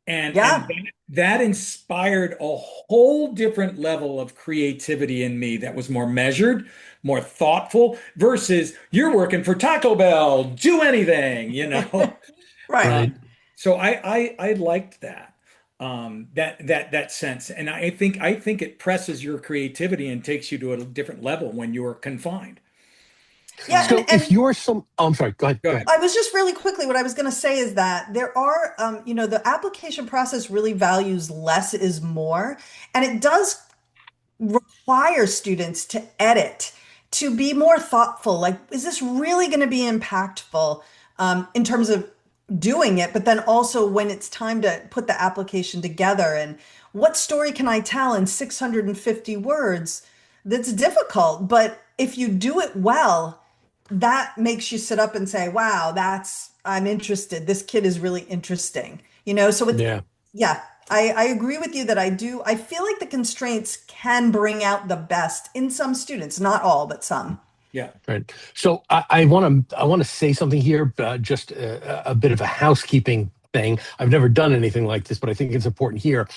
And yeah, that inspired a whole different level of creativity in me that was more measured, more thoughtful versus you're working for Taco Bell, do anything, you know. right. Right. Um, so I liked that. That sense. And I think it presses your creativity and takes you to a different level when you're confined. Yeah, Um, So if you're some, oh, I'm sorry. Go ahead. Go Go ahead. ahead. I was just really quickly, what I was going to say is that there are, the application process really values less is more. And it does require students to edit, to be more thoughtful. Like, is this really going to be impactful in terms of doing it, but then also when it's time to put the application together and what story can I tell in 650 words? That's difficult, but if you do it well, that makes you sit up and say, wow, I'm interested. This kid is really interesting. So Yeah. yeah, I agree with you that I feel like the constraints can bring out the best in some students, not all, but some. Yeah. Right. So I want to say something here, just a bit of a housekeeping thing. I've never done anything like this, but I think it's important here.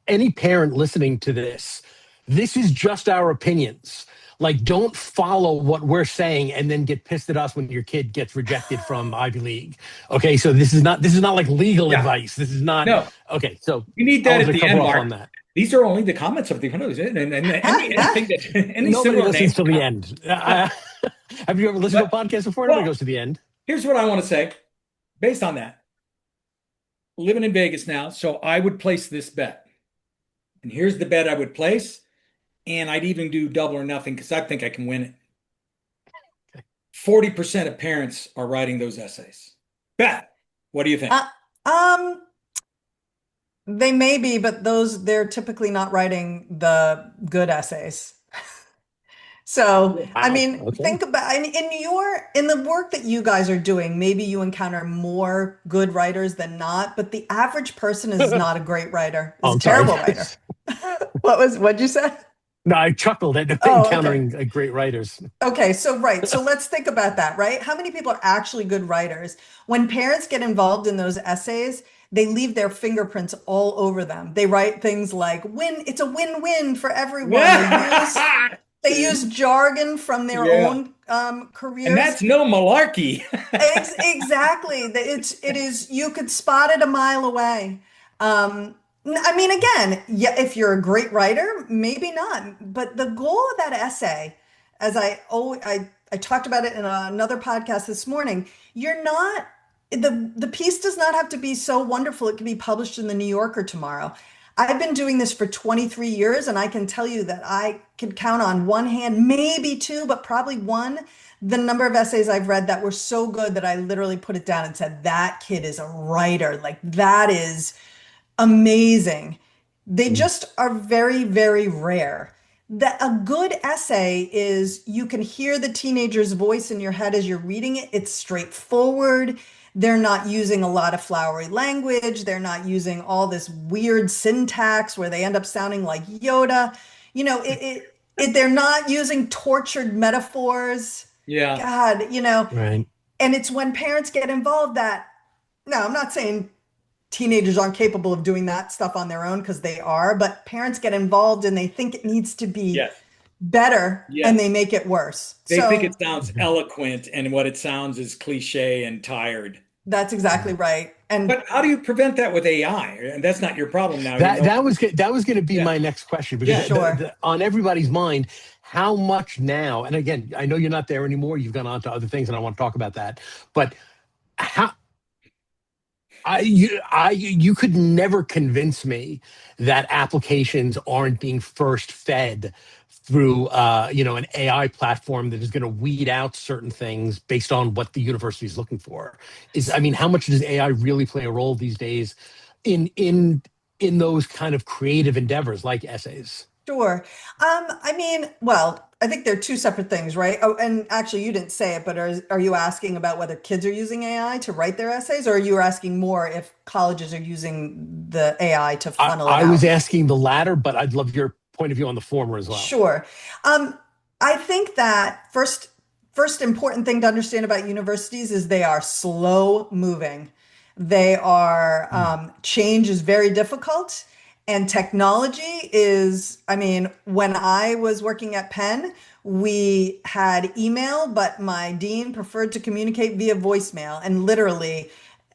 Any parent listening to this is just our opinions. Like, don't follow what we're saying and then get pissed at us when your kid gets rejected from Ivy League. Okay, so this is not like legal Yeah. advice. This is not No, okay. So you need I that wanted at to the cover end, off Mark. on that. These are only the comments of the windows, and anything that any Nobody similar listens names. till the end. Have you ever listened But to a podcast before? Nobody well, goes to the end. here's what I want to say based on that. Living in Vegas now, so I would place this bet. And here's the bet I would place, and I'd even do double or nothing because I think I can win it. 40% of parents are writing those essays. Bet. What do you think? Uh, um, they may be, but they're typically not writing the good essays. So, I Wow. mean, Okay. think about in the work that you guys are doing, maybe you encounter more good writers than not, but the average person is Oh, not a great writer, is a I'm sorry. terrible writer. What'd you say? No, I chuckled at Oh, okay. encountering great writers. Okay, so right. So let's think about that, right? How many people are actually good writers? When parents get involved in those essays, they leave their fingerprints all over them. They write things like it's a win-win for everyone. They use jargon from their Yeah. own And careers. that's no malarkey. Exactly. It is you could spot it a mile away. I mean, again, yeah, if you're a great writer, maybe not. But the goal of that essay, as I talked about it in another podcast this morning, you're not the piece does not have to be so wonderful it can be published in the New Yorker tomorrow. I've been doing this for 23 years, and I can tell you that I can count on one hand, maybe two, but probably one, the number of essays I've read that were so good that I literally put it down and said, that kid is a writer. Like, that is amazing. They Mm. just are very, very rare. That a good essay is you can hear the teenager's voice in your head as you're reading it. It's straightforward. They're not using a lot of flowery language. They're not using all this weird syntax where they end up sounding like Yoda. They're not using tortured metaphors. Yeah. God, Right. and it's when parents get involved that, no, I'm not saying teenagers aren't capable of doing that stuff on their own because they are, but parents get involved and they think it needs to be Yes. better and they Yes. make it worse. They think So it sounds Mhm. eloquent, and what it sounds is cliche and tired. that's exactly Mhm. right. And But how do you prevent that with AI? And that's not your problem now. You That know. that was going to be Yeah. my next question because Yeah. sure. on everybody's mind, how much now? And again, I know you're not there anymore. You've gone on to other things, and I want to talk about that. But how you could never convince me that applications aren't being first fed through an AI platform that is going to weed out certain things based on what the university is looking for. I mean, how much does AI really play a role these days in those kind of creative endeavors like essays? Sure. I mean, well, I think they're two separate things, right? Oh, and actually, you didn't say it, but are you asking about whether kids are using AI to write their essays, or are you asking more if colleges are using the AI to I, funnel it I was out? asking the latter, but I'd love your point of view on the former as well. Sure. Um, I think that first important thing to understand about universities is they are slow moving. They are change is very difficult, and technology is. I mean, when I was working at Penn, we had email, but my dean preferred to communicate via voicemail, and literally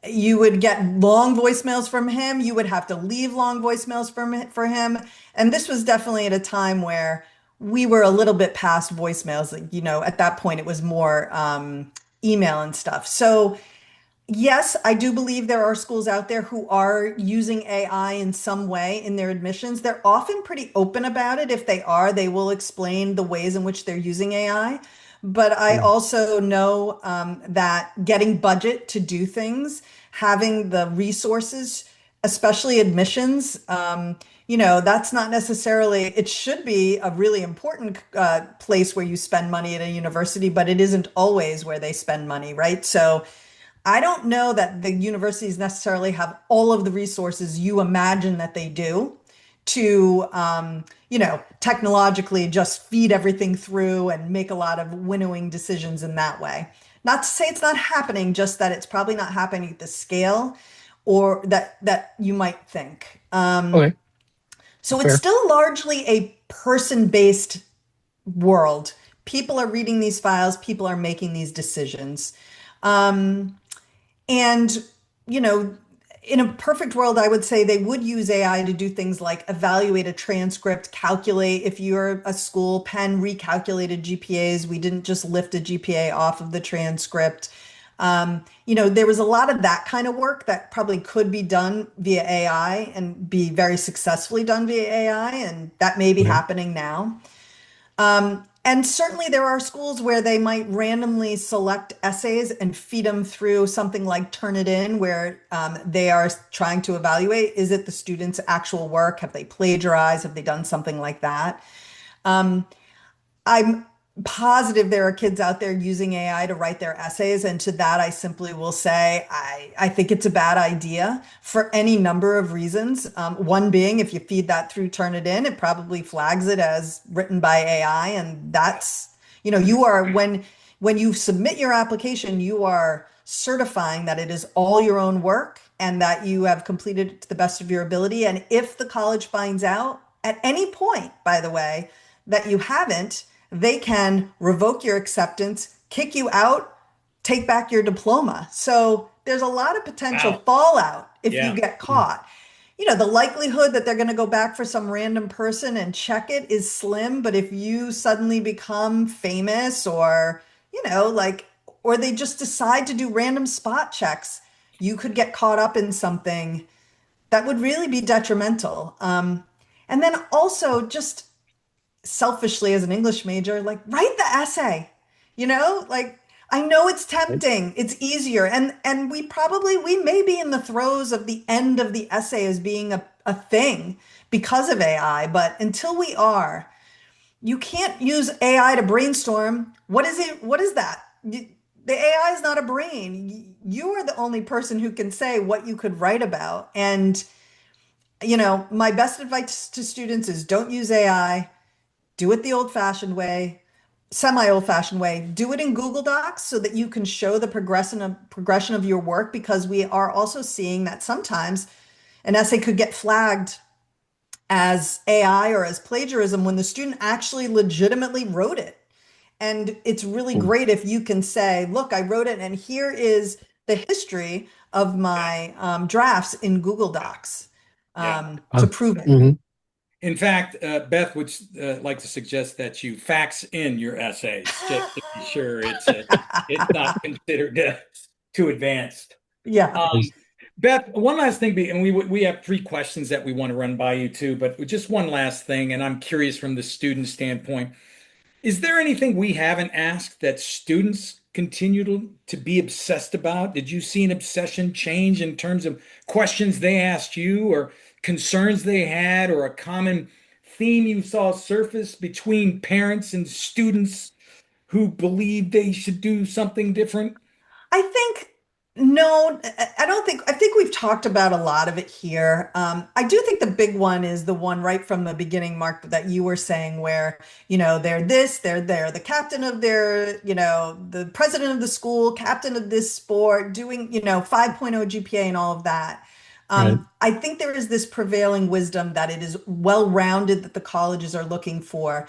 you would get long voicemails from him. You would have to leave long voicemails for him. And this was definitely at a time where we were a little bit past voicemails. Like, at that point, it was more email and stuff. So, yes, I do believe there are schools out there who are using AI in some way in their admissions. They're often pretty open about it. If they are, they will explain the ways in which they're using AI. but I Mm. also know that getting budget to do things, having the resources, especially admissions, that's not necessarily, it should be a really important place where you spend money at a university, but it isn't always where they spend money, right? So I don't know that the universities necessarily have all of the resources you imagine that they do to, technologically just feed everything through and make a lot of winnowing decisions in that way. Not to say it's not happening, just that it's probably not happening at the scale or that you might think. Okay, So it's fair. still largely a person-based world. People are reading these files, people are making these decisions. And, you know, in a perfect world, I would say they would use AI to do things like evaluate a transcript, calculate if you're a school, Penn recalculated GPAs. We didn't just lift a GPA off of the transcript. There was a lot of that kind of work that probably could be done via AI and be very successfully done via AI, and that may be Okay. happening now. And certainly there are schools where they might randomly select essays and feed them through something like Turnitin, where they are trying to evaluate, is it the student's actual work? Have they plagiarized? Have they done something like that? I'm positive there are kids out there using AI to write their essays. And to that, I simply will say, I think it's a bad idea for any number of reasons. One being, if you feed that through Turnitin, it probably flags it as written by AI. And that's, you are, when you submit your application, you are certifying that it is all your own work and that you have completed it to the best of your ability. And if the college finds out at any point, by the way, that you haven't, they can revoke your acceptance, kick you out, take back your diploma. So there's a lot of potential Wow. fallout if you Yeah. get Mm. caught. The likelihood that they're going to go back for some random person and check it is slim. But if you suddenly become famous or they just decide to do random spot checks, you could get caught up in something that would really be detrimental. And then also just selfishly as an English major, like write the essay, like I know it's Right. tempting, it's easier. And we may be in the throes of the end of the essay as being a thing because of AI, but until we are, you can't use AI to brainstorm. What is it? What is that? The AI is not a brain. You are the only person who can say what you could write about. And, my best advice to students is don't use AI, do it the old fashioned way, semi old fashioned way. Do it in Google Docs so that you can show the progression of your work, because we are also seeing that sometimes an essay could get flagged as AI or as plagiarism when the student actually legitimately wrote it. And it's really Mm. great if you can say, look, I wrote it, and here is the history of my drafts in Google Docs Yeah. to prove it. Mhm. In fact, Beth would like to suggest that you fax in your essays just to be sure it's not considered too advanced. Yeah. Um, Beth, one last thing, and we have three questions that we want to run by you too, but just one last thing, and I'm curious from the student standpoint. Is there anything we haven't asked that students continue to be obsessed about? Did you see an obsession change in terms of questions they asked you or concerns they had or a common theme you saw surface between parents and students who believe they should do something different? I think no, I don't think. I think we've talked about a lot of it here. I do think the big one is the one right from the beginning, Mark, that you were saying, where they're the captain of the president of the school, captain of this sport, doing 5.0 GPA and all of that. Right. I think there is this prevailing wisdom that it is well-rounded that the colleges are looking for.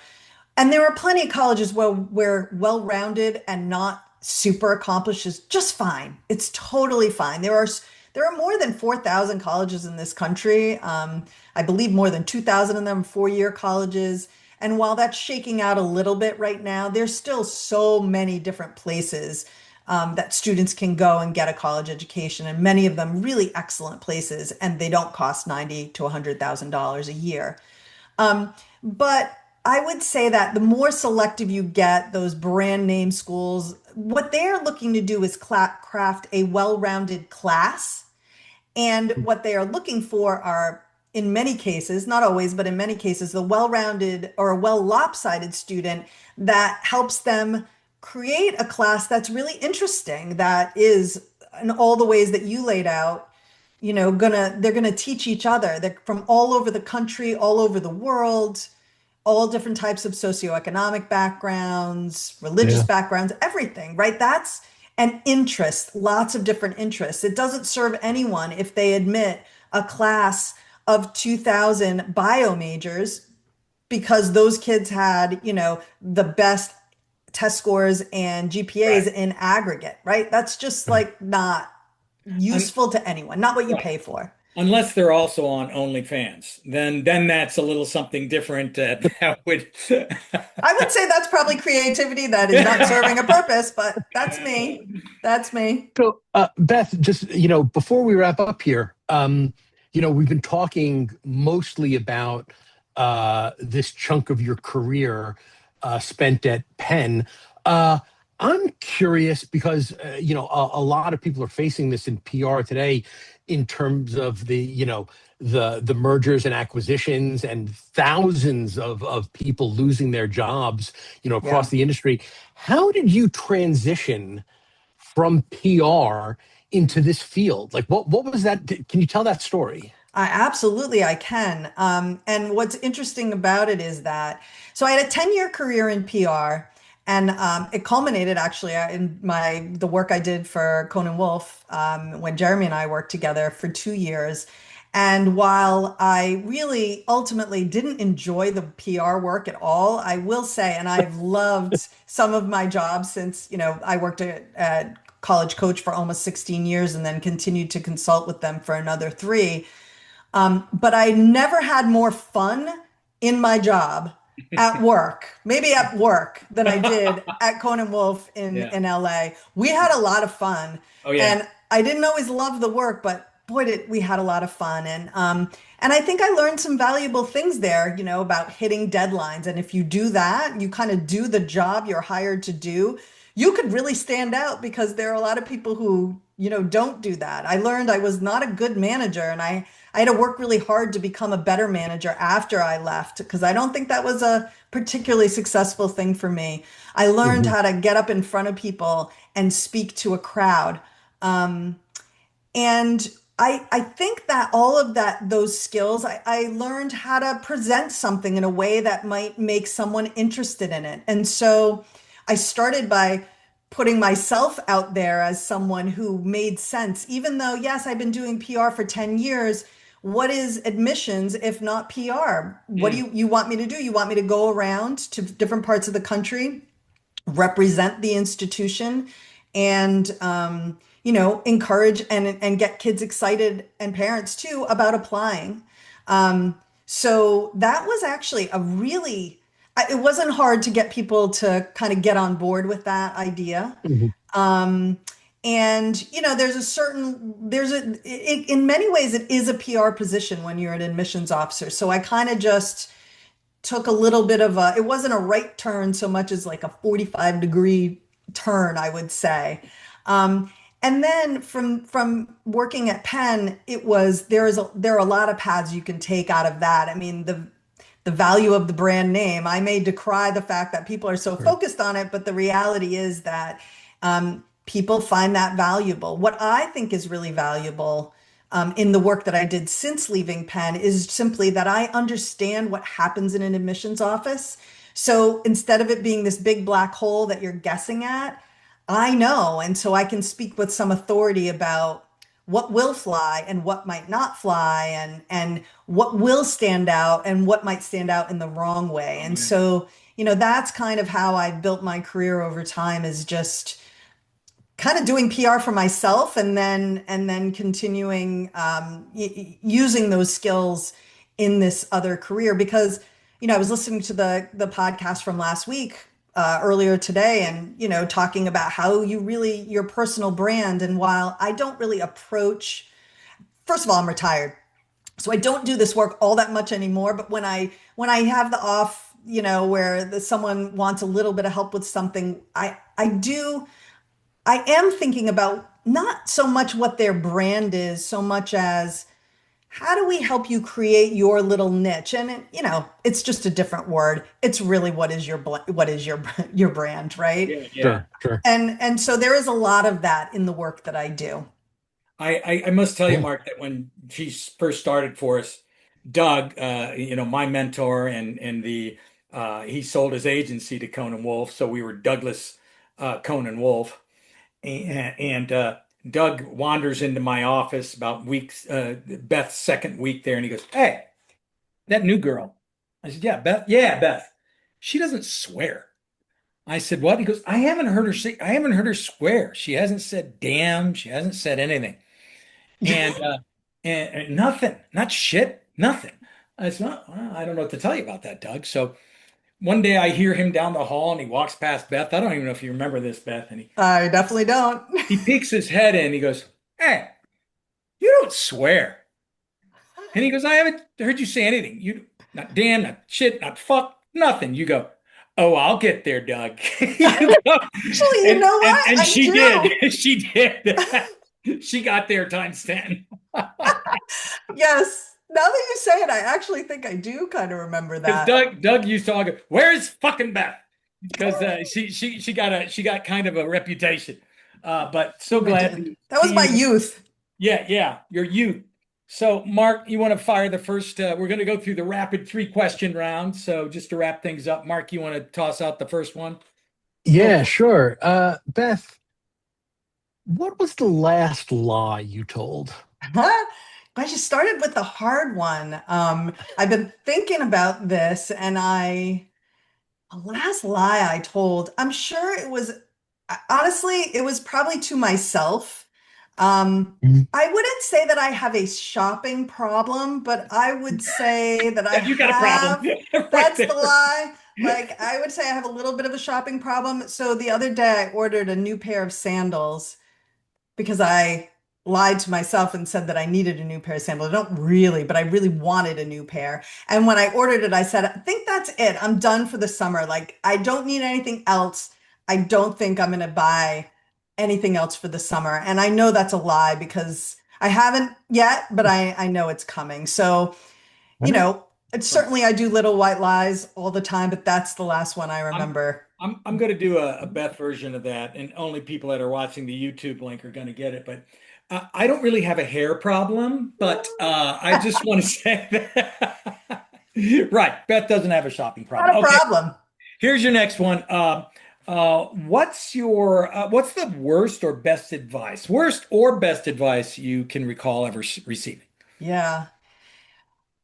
And there are plenty of colleges where well-rounded and not super accomplished is just fine. It's totally fine. There are more than 4,000 colleges in this country. I believe more than 2,000 of them four-year colleges. And while that's shaking out a little bit right now, there's still so many different places that students can go and get a college education, and many of them really excellent places, and they don't cost $90,000 to $100,000 a year. But I would say that the more selective you get, those brand name schools, what they're looking to do is craft a well-rounded class. And what they are looking for are, in many cases, not always, but in many cases, the well-rounded or a well-lopsided student that helps them create a class that's really interesting, that is, in all the ways that you laid out, they're gonna teach each other. They're from all over the country, all over the world, all different types of socioeconomic backgrounds, religious Yeah. backgrounds, everything, right? That's an interest, lots of different interests. It doesn't serve anyone if they admit a class of 2,000 bio majors because those kids had, the best test scores and GPAs Right. in aggregate, right? That's just Right. like not Un- useful to anyone, not what you right. pay for. Unless they're also on OnlyFans, then that's a little something different. That would. I would say that's probably creativity that is not serving a purpose, but that's me. That's me. So, Beth, just before we wrap up here, we've been talking mostly about this chunk of your career spent at Penn. Uh, I'm curious because a lot of people are facing this in PR today, in terms of the mergers and acquisitions and thousands of people losing their jobs, across Yeah. the industry. How did you transition from PR into this field? Like, what was that? Can you tell that story? I can. And what's interesting about it is that, so I had a 10-year career in PR, and it culminated actually in the work I did for Conan Wolf, when Jeremy and I worked together for 2 years. And while I really ultimately didn't enjoy the PR work at all, I will say, and I've loved some of my jobs since, I worked at College Coach for almost 16 years and then continued to consult with them for another three. But I never had more fun in my job at work, maybe at work, than I did at Conan Wolf Yeah. in LA. We had a lot of fun, Oh yeah. and I didn't always love the work, but boy, did we had a lot of fun. And I think I learned some valuable things there, about hitting deadlines. And if you do that, you kind of do the job you're hired to do, you could really stand out because there are a lot of people who, don't do that. I learned I was not a good manager, and I had to work really hard to become a better manager after I left because I don't think that was a particularly successful thing for me. I learned Mhm. how to get up in front of people and speak to a crowd. And I think that all of those skills, I learned how to present something in a way that might make someone interested in it. And so I started by putting myself out there as someone who made sense, even though, yes, I've been doing PR for 10 years. What is admissions if not PR? What do Mm. you want me to do? You want me to go around to different parts of the country, represent the institution, and encourage and get kids excited, and parents too, about applying. So that was actually it wasn't hard to get people to kind of get on board with that idea. Mhm. um, and in many ways it is a PR position when you're an admissions officer, so I kind of just took a little bit of it wasn't a right turn so much as like a 45-degree turn, I would say. And then from working at Penn, there are a lot of paths you can take out of that. I mean, the value of the brand name. I may decry the fact that people are so Right. focused on it, but the reality is that people find that valuable. What I think is really valuable in the work that I did since leaving Penn is simply that I understand what happens in an admissions office. So instead of it being this big black hole that you're guessing at, I know. And so I can speak with some authority about what will fly and what might not fly, and what will stand out and what might stand out in the wrong way. Oh And yeah. so, that's kind of how I built my career over time, is just kind of doing PR for myself, and then continuing using those skills in this other career. Because I was listening to the podcast from last week, earlier today, and talking about how your personal brand. And while I don't really approach, first of all, I'm retired, so I don't do this work all that much anymore. But when I have where someone wants a little bit of help with something, I am thinking about not so much what their brand is, so much as how do we help you create your little niche? And it's just a different word. It's really what is your your brand, right? Yeah, yeah. Sure, sure. And so there is a lot of that in the work that I do. I must tell you, Yeah. Mark, that when she first started for us, Doug, my mentor, and the he sold his agency to Conan Wolf, so we were Douglas Conan Wolf, and Doug wanders into my office about Beth's second week there, and he goes, "Hey, that new girl." I said, "Yeah, Beth. Yeah, Beth. She doesn't swear." I said, "What?" He goes, "I haven't heard her say. I haven't heard her swear. She hasn't said damn. She hasn't said anything." and and nothing, not shit, nothing. I said, well, I don't know what to tell you about that, Doug. So one day I hear him down the hall and he walks past Beth. I don't even know if you remember this, Beth. And I definitely don't. he peeks his head in. He goes, "Hey, you don't swear." And he goes, "I haven't heard you say anything. You not damn, not shit, not fuck, nothing." You go, "Oh, I'll get there, Doug." You go, Actually, you know what? and I she did. do. She did. She got there times 10. Yes. Now that you say it, I actually think I do kind of remember Because that. Doug used to all go, "Where's fucking Beth?" Because she got kind of a reputation. But so I glad did. to That was see my you. youth. Yeah, yeah, your youth. So, Mark, you want to fire the first? We're going to go through the rapid three-question round. So, just to wrap things up, Mark, you want to toss out the first one? Go Yeah, for it. sure. Beth, what was the last lie you told? Huh? Gosh, you started with the hard one. I've been thinking about this, and the last lie I told, I'm sure it was, honestly, it was probably to myself. Mhm. I wouldn't say that I have a shopping problem, but I would say that I Yeah, you got a problem have, right that's the there. lie. Like, I would say I have a little bit of a shopping problem. So the other day I ordered a new pair of sandals because I lied to myself and said that I needed a new pair of sandals. I don't really, but I really wanted a new pair. And when I ordered it, I said, I think that's it. I'm done for the summer. Like, I don't need anything else. I don't think I'm going to buy anything else for the summer. And I know that's a lie because I haven't yet, but I know it's coming. So, you Right. know, it's certainly I do little white lies all the time, but that's the last one I I'm remember. I'm going to do a Beth version of that, and only people that are watching the YouTube link are going to get it. But I don't really have a hair problem, but I just want to say that. Right, Beth doesn't have a shopping Not problem. a Okay, problem. here's your next one. What's the worst or best advice you can recall ever receiving? Yeah.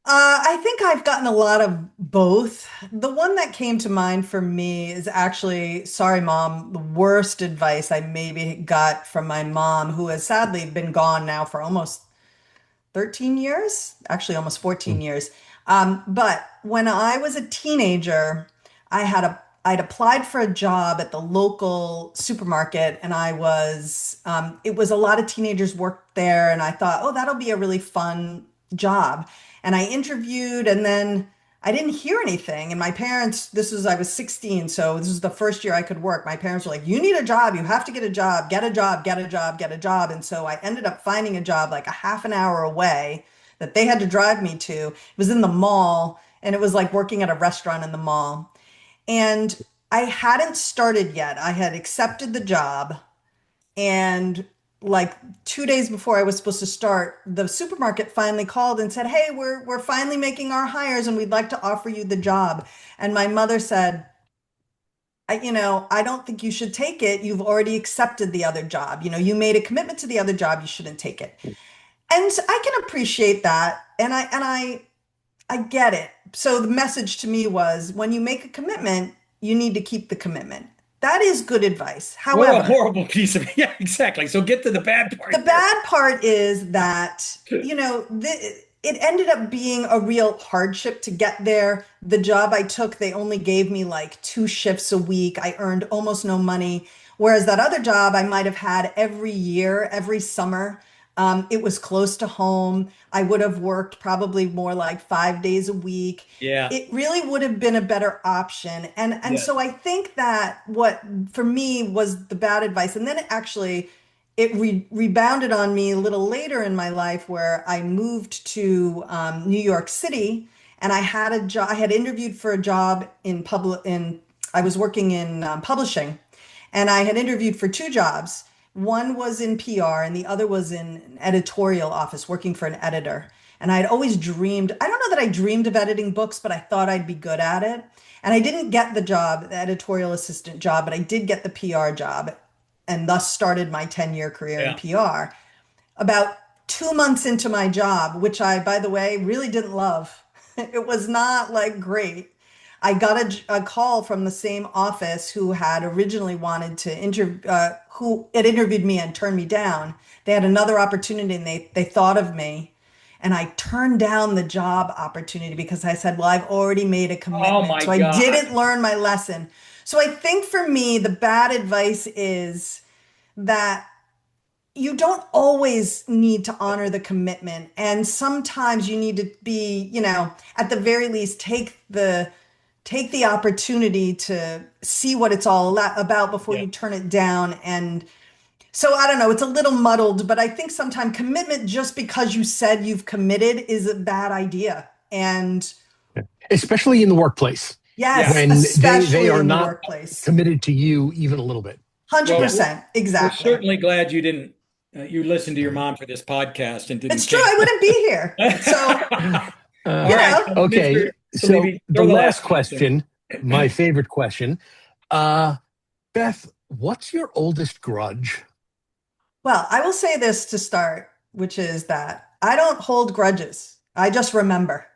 I think I've gotten a lot of both. The one that came to mind for me is actually, sorry, mom, the worst advice I maybe got from my mom, who has sadly been gone now for almost 13 years, actually almost 14 years. But when I was a teenager, I'd applied for a job at the local supermarket, and it was a lot of teenagers worked there, and I thought, oh, that'll be a really fun job. And I interviewed, and then I didn't hear anything. And my parents, I was 16, so this was the first year I could work. My parents were like, you need a job. You have to get a job, get a job, get a job, get a job. And so I ended up finding a job like a half an hour away that they had to drive me to. It was in the mall, and it was like working at a restaurant in the mall. And I hadn't started yet. I had accepted the job, and like 2 days before I was supposed to start, the supermarket finally called and said, "Hey, we're finally making our hires, and we'd like to offer you the job." And my mother said, I don't think you should take it. You've already accepted the other job. You made a commitment to the other job. You shouldn't take it. And so I can appreciate that, and I get it. So the message to me was, when you make a commitment, you need to keep the commitment. That is good advice. What a However, horrible piece of yeah, exactly. So get to the bad the part here. bad part is that, it ended up being a real hardship to get there. The job I took, they only gave me like 2 shifts a week. I earned almost no money. Whereas that other job I might have had every year, every summer. It was close to home. I would have worked probably more like 5 days a week. Yeah. It really would have been a better option. And Yes. so I think that what for me was the bad advice. And then it rebounded on me a little later in my life where I moved to New York City and I had a job. I had interviewed for a job in I was working in publishing, and I had interviewed for two jobs. One was in PR and the other was in an editorial office working for an editor. And I'd always dreamed, I don't know that I dreamed of editing books, but I thought I'd be good at it. And I didn't get the job, the editorial assistant job, but I did get the PR job and thus started my 10-year career in Yeah. PR. About 2 months into my job, which I, by the way, really didn't love. It was not like great. I got a call from the same office who had originally wanted to who had interviewed me and turned me down. They had another opportunity and they thought of me. And I turned down the job opportunity because I said, well, I've already made a Oh commitment. my So I God. didn't learn my lesson. So I think for me, the bad advice is that you don't always need to honor the commitment. And sometimes you need to be, at the very least, take the opportunity to see what it's all about before Yeah. you turn it down. And so I don't know, it's a little muddled, but I think sometimes commitment just because you said you've committed is a bad idea. And especially in the workplace Yeah. yes, when they especially are in the not workplace. committed to you even a little bit. Well, Yeah. 100%. we're Exactly. certainly glad you didn't you listened to your mom for this podcast and didn't It's true. I cancel. wouldn't be here. So, All you right, Uh, know, okay, Mr. so Levy, the throw the last last one at them. question, my favorite question, uh, Beth, what's your oldest grudge? well, I will say this to start, which is that I don't hold grudges. I just remember.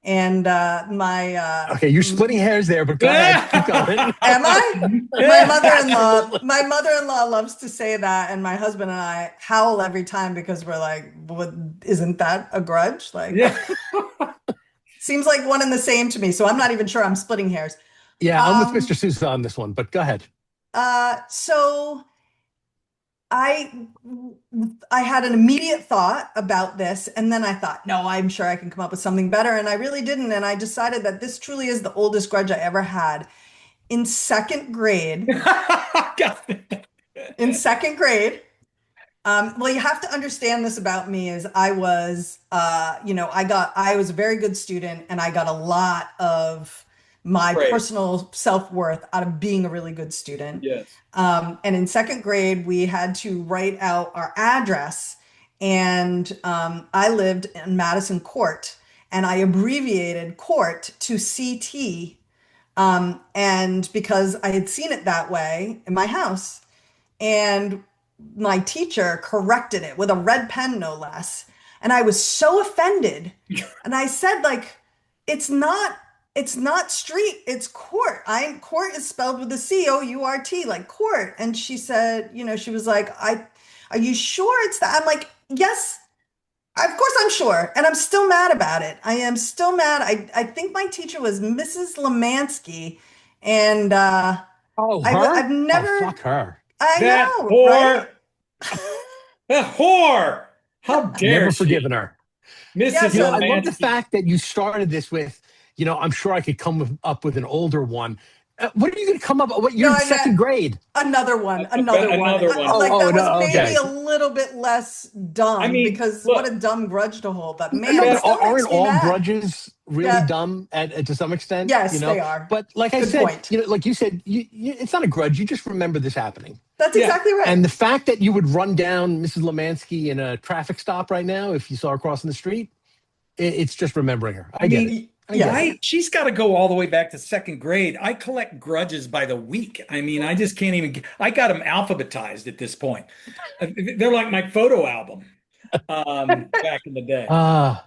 And Okay, you're splitting hairs there, but go ahead, keep going. am I? My mother-in-law, Absolutely. my mother-in-law loves to say that, and my husband and I howl every time because we're like, "What? Isn't that a grudge?" Like, Yeah. seems like one and the same to me. So I'm not even sure I'm splitting hairs. Yeah, I'm with Mr. Um, Sousa on this one, but go ahead. so I I had an immediate thought about this, and then I thought, no, I'm sure I can come up with something better, and I really didn't. And I decided that this truly is the oldest grudge I ever had. In second grade, in second grade, well, you have to understand this about me is I was, I was a very good student and I got a lot of my Great. personal self-worth out of being a really good student. Yes. And in second grade, we had to write out our address. And I lived in Madison Court and I abbreviated court to CT. And because I had seen it that way in my house. And my teacher corrected it with a red pen, no less. And I was so offended. And I said, like, it's not, it's not street, it's court. Court is spelled with a COURT, like court. And she said, she was like, are you sure it's that? I'm like, yes, of course I'm sure. And I'm still mad about it. I am still mad. I think my teacher was Mrs. Lemansky. And Oh, her? I've Oh, never, fuck her. I That know, right? whore. That whore. How dare Never she? forgiven her. Yeah, You Mrs. know, I so love the Lemansky. fact that you started this with, I'm sure I could up with an older one. What are you going to come up? What, no, you're in I meant second grade. another one, another one. Another one. Like Oh, that was no, maybe okay. a little bit less I dumb mean, because what look, a dumb grudge to hold. But man, No, it but Beth, still aren't makes me all mad. grudges really Yeah, dumb to some extent? yes, they are. But like I Good said, point. like you said, it's not a grudge. You just remember this happening. That's yeah. exactly right. And the fact that you would run down Mrs. Lemansky in a traffic stop right now if you saw her crossing the street, it's just remembering her. I I get it. mean, I get it. Yes. she's got to go all the way back to second grade. I collect grudges by the week. I mean, I just can't even, I got them alphabetized at this point. They're like my photo album back in the day. Ah,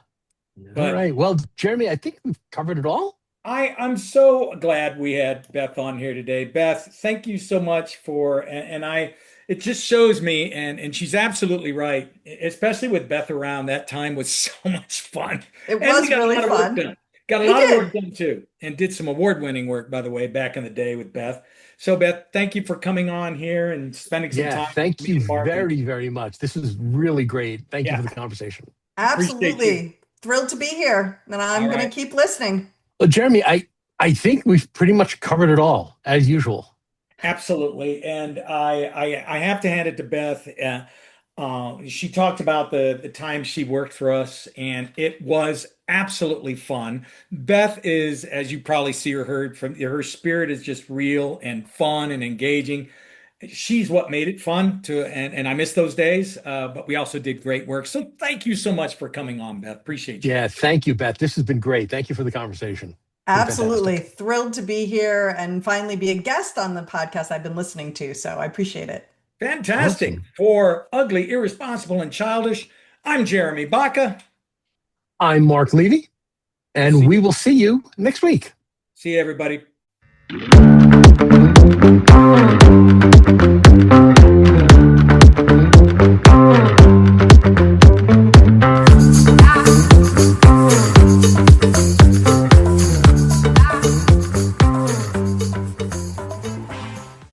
all But right. Well, Jeremy, I think we've covered it all. I'm so glad we had Beth on here today. Beth, thank you so much for and I it just shows me and she's absolutely right, especially with Beth around. That time was so much fun. It And we was got a really lot of work fun. done. Got a He lot of work did. done too, and did some award-winning work, by the way, back in the day with Beth. So, Beth, thank you for coming on here and spending some Yeah, time with thank me you and Mark. And very, very much. This was really great. Thank you yeah, for the conversation. appreciate you. Absolutely. Thrilled to be here. And All I'm going to right. keep listening. Well, Jeremy, I think we've pretty much covered it all as usual. Absolutely. And I have to hand it to Beth. She talked about the time she worked for us, and it was absolutely fun. Beth is, as you probably see or heard from her spirit is just real and fun and engaging. She's what made it fun to, and I miss those days. But we also did great work. So thank you so much for coming on, Beth. Appreciate you. Yeah, thank you, Beth. This has been great. Thank you for the conversation. It's been Absolutely. fantastic. Thrilled to be here and finally be a guest on the podcast I've been listening to. So I appreciate it. Fantastic. Awesome. For Ugly, Irresponsible, and Childish, I'm Jeremy Baca. I'm Mark Levy, We'll and see we will see you next week. see you, everybody.